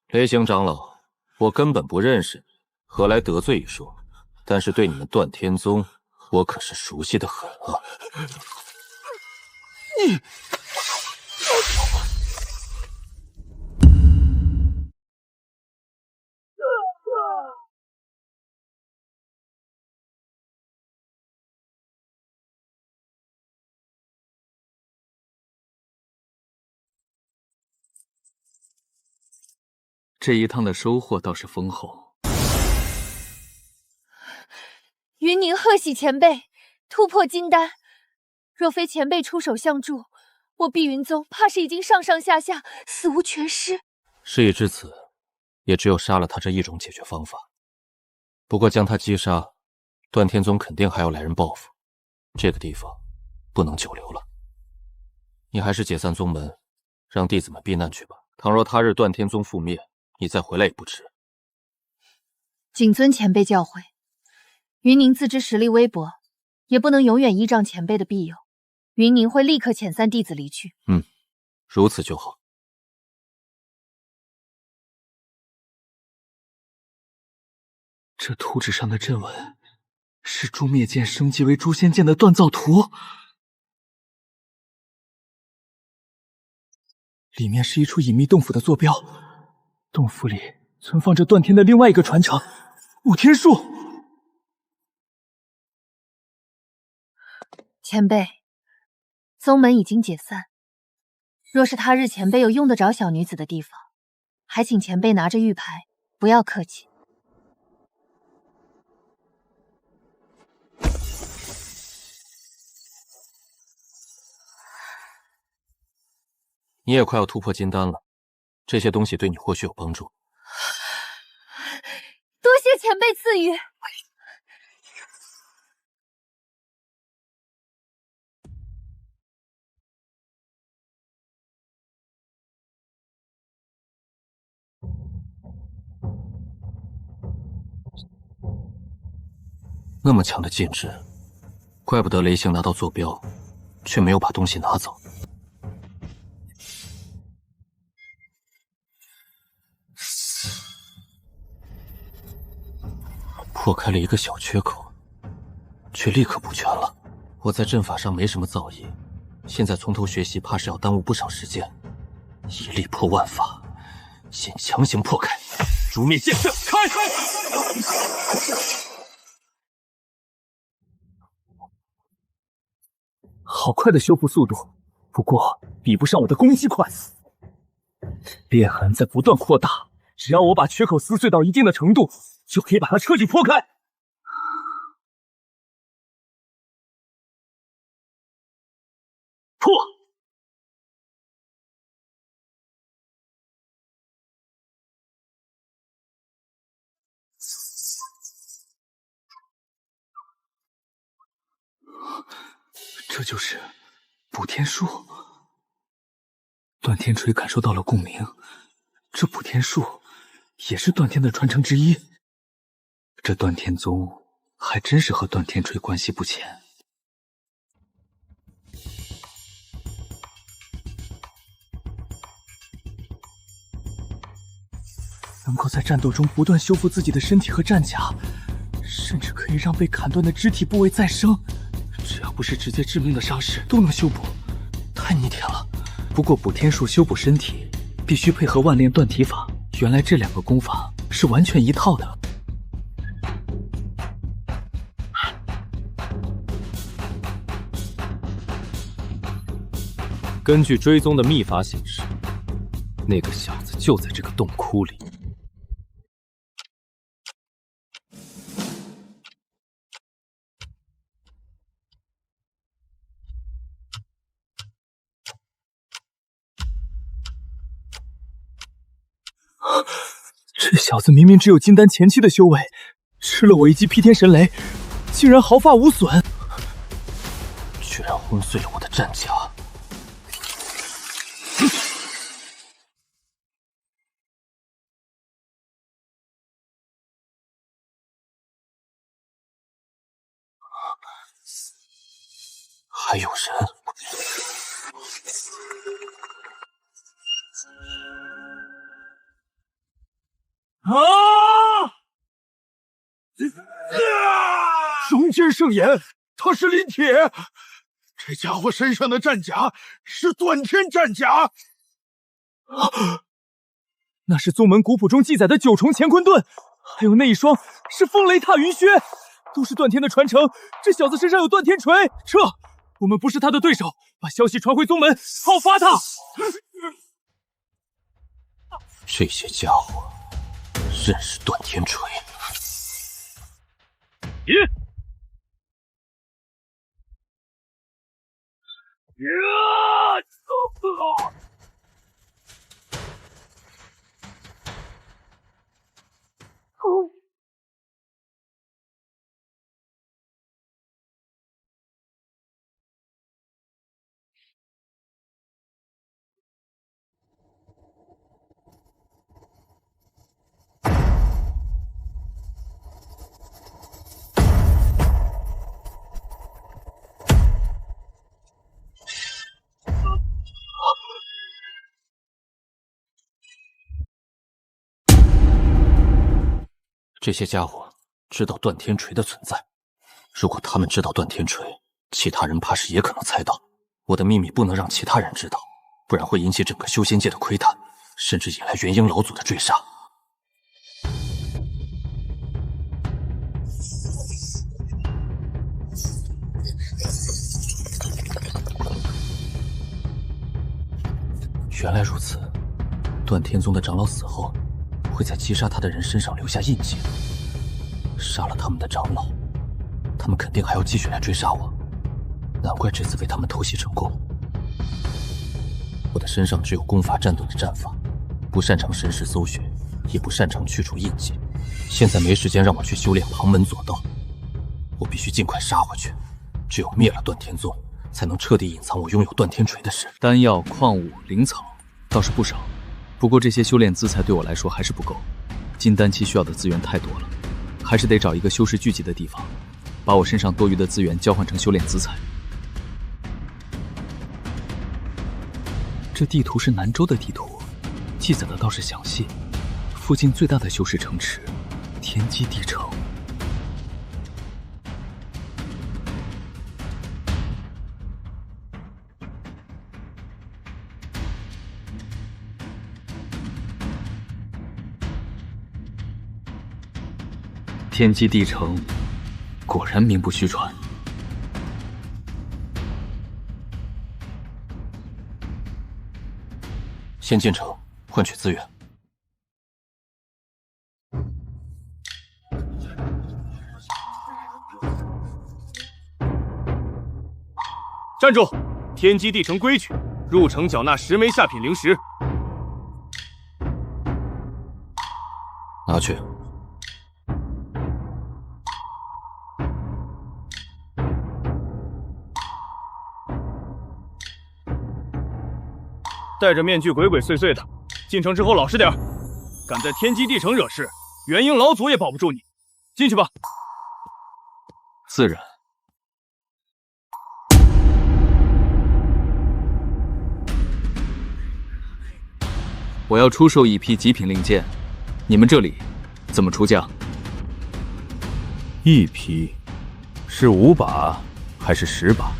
雷行长老，我根本不认识你，何来得罪一说？但是对你们段天宗，我可是熟悉的很啊。你。这一趟的收获倒是丰厚。云宁贺喜前辈突破金丹，若非前辈出手相助，我碧云宗怕是已经上上下下死无全尸。事已至此，也只有杀了他这一种解决方法。不过将他击杀，段天宗肯定还要来人报复，这个地方不能久留了。你还是解散宗门，让弟子们避难去吧。倘若他日段天宗覆灭，你再回来也不迟。谨遵前辈教诲。云宁自知实力微薄，也不能永远依仗前辈的庇佑。云宁会立刻遣散弟子离去。如此就好。这图纸上的阵纹是诛灭剑升级为诛仙剑的锻造图，里面是一处隐秘洞府的坐标，洞府里存放着段天的另外一个传承武天术。前辈，宗门已经解散，若是他日前辈有用得着小女子的地方，还请前辈拿着玉牌，不要客气。你也快要突破金丹了，这些东西对你或许有帮助。多谢前辈赐予。那么强的禁制，怪不得雷星拿到坐标，却没有把东西拿走。破开了一个小缺口，却立刻补全了。我在阵法上没什么造诣，现在从头学习，怕是要耽误不少时间。一力破万法，先强行破开。诛灭剑阵，开！好快的修复速度，不过比不上我的攻击快。裂痕在不断扩大，只要我把缺口撕碎到一定的程度，就可以把它彻底破开。破！这就是补天术。断天锤感受到了共鸣，这补天术也是断天的传承之一。这断天宗还真是和断天锤关系不浅。能够在战斗中不断修复自己的身体和战甲，甚至可以让被砍断的肢体部位再生，只要不是直接致命的伤势都能修补，太逆天了。不过补天术修补身体必须配合万炼断体法，原来这两个功法是完全一套的。根据追踪的秘法显示，那个小子就在这个洞窟里。这小子明明只有金丹前期的修为，吃了我一击劈天神雷，竟然毫发无损，居然轰碎了我的战甲。还有人！龙剑圣眼，他是林铁，这家伙身上的战甲是断天战甲。那是宗门古谱中记载的9重乾坤盾，还有那一双是风雷踏云靴，都是断天的传承。这小子身上有断天锤，撤！我们不是他的对手，把消息传回宗门，讨伐他。这些家伙认识断天锤。这些家伙知道断天锤的存在，如果他们知道断天锤，其他人怕是也可能猜到。我的秘密不能让其他人知道，不然会引起整个修仙界的窥探，甚至引来元婴老祖的追杀。原来如此，断天宗的长老死后，会在击杀他的人身上留下印记。杀了他们的长老，他们肯定还要继续来追杀我。难怪这次被他们偷袭成功。我的身上只有功法战斗的战法，不擅长神识搜寻，也不擅长去除印记。现在没时间让我去修炼旁门左道，我必须尽快杀回去。只有灭了断天宗，才能彻底隐藏我拥有断天锤的事。丹药、矿物、灵草倒是不少，不过这些修炼资材对我来说还是不够。金丹期需要的资源太多了，还是得找一个修士聚集的地方，把我身上多余的资源交换成修炼资材。这地图是南州的地图，记载的倒是详细。附近最大的修士城池，天机地城。天机地城果然名不虚传。先进城换取资源。站住！天机地城规矩，入城缴纳10枚下品灵石。拿去。戴着面具鬼鬼祟祟的，进城之后老实点，敢在天机地城惹事，元婴老祖也保不住你。进去吧。自然。我要出售一批极品灵剑，你们这里怎么出价？一批是5把还是10把？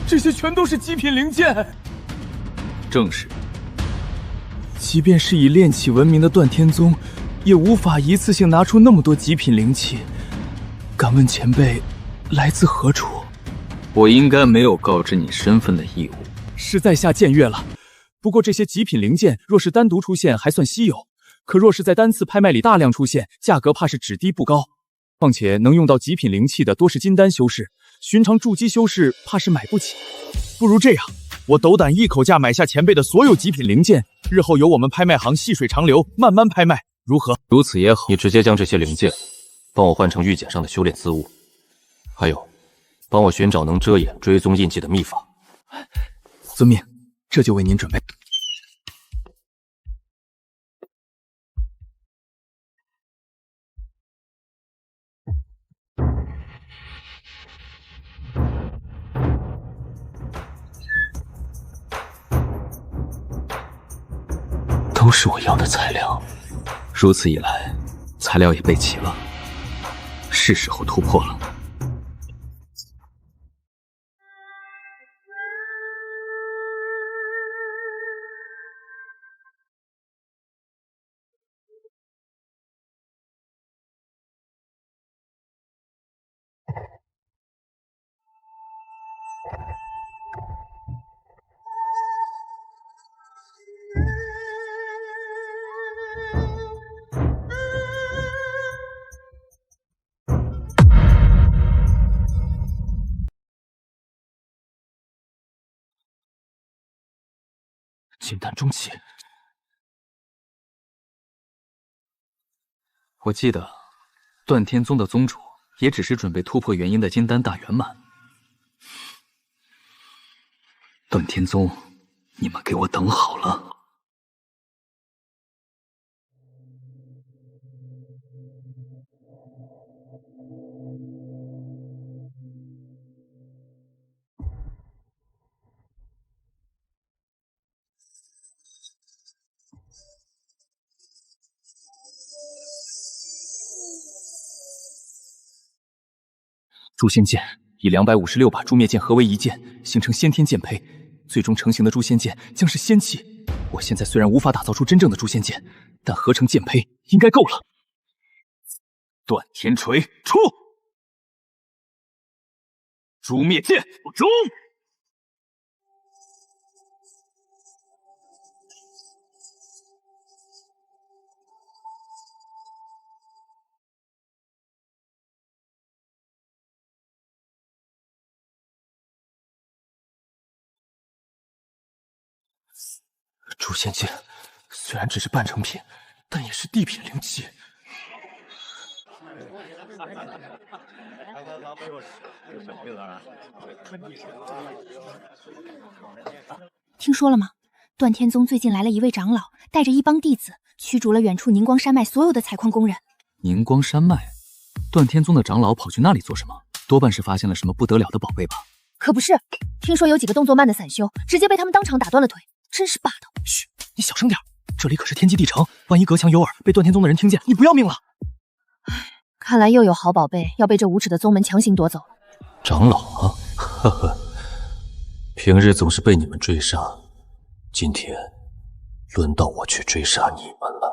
这些全都是极品灵剑。正是。即便是以炼器闻名的断天宗，也无法一次性拿出那么多极品灵器。敢问前辈，来自何处？我应该没有告知你身份的义务。是在下僭越了。不过这些极品灵剑，若是单独出现还算稀有，可若是在单次拍卖里大量出现，价格怕是只低不高。况且能用到极品灵器的多是金丹修士，寻常筑基修士怕是买不起。不如这样，我斗胆一口价买下前辈的所有极品灵剑，日后由我们拍卖行细水长流，慢慢拍卖，如何？如此也好。你直接将这些灵剑帮我换成玉简上的修炼资物，还有，帮我寻找能遮掩追踪印记的秘法。遵命，这就为您准备。都是我要的材料。如此一来，材料也备齐了，是时候突破了。金丹中期，我记得断天宗的宗主也只是准备突破元婴的金丹大圆满。断天宗，你们给我等好了！诛仙剑以256把诛灭剑合为一剑，形成先天剑胚，最终成型的诛仙剑将是仙器。我现在虽然无法打造出真正的诛仙剑，但合成剑胚应该够了。断天锤出，诛灭剑中。诛仙剑虽然只是半成品，但也是地品灵器。听说了吗？段天宗最近来了一位长老，带着一帮弟子，驱逐了远处宁光山脉所有的采矿工人。宁光山脉，段天宗的长老跑去那里做什么？多半是发现了什么不得了的宝贝吧？可不是，听说有几个动作慢的散修，直接被他们当场打断了腿，真是霸道。嘘，你小声点，这里可是天机地城，万一隔墙有耳，被段天宗的人听见，你不要命了。看来又有好宝贝要被这无耻的宗门强行夺走了。长老吗？呵呵，平日总是被你们追杀，今天轮到我去追杀你们了。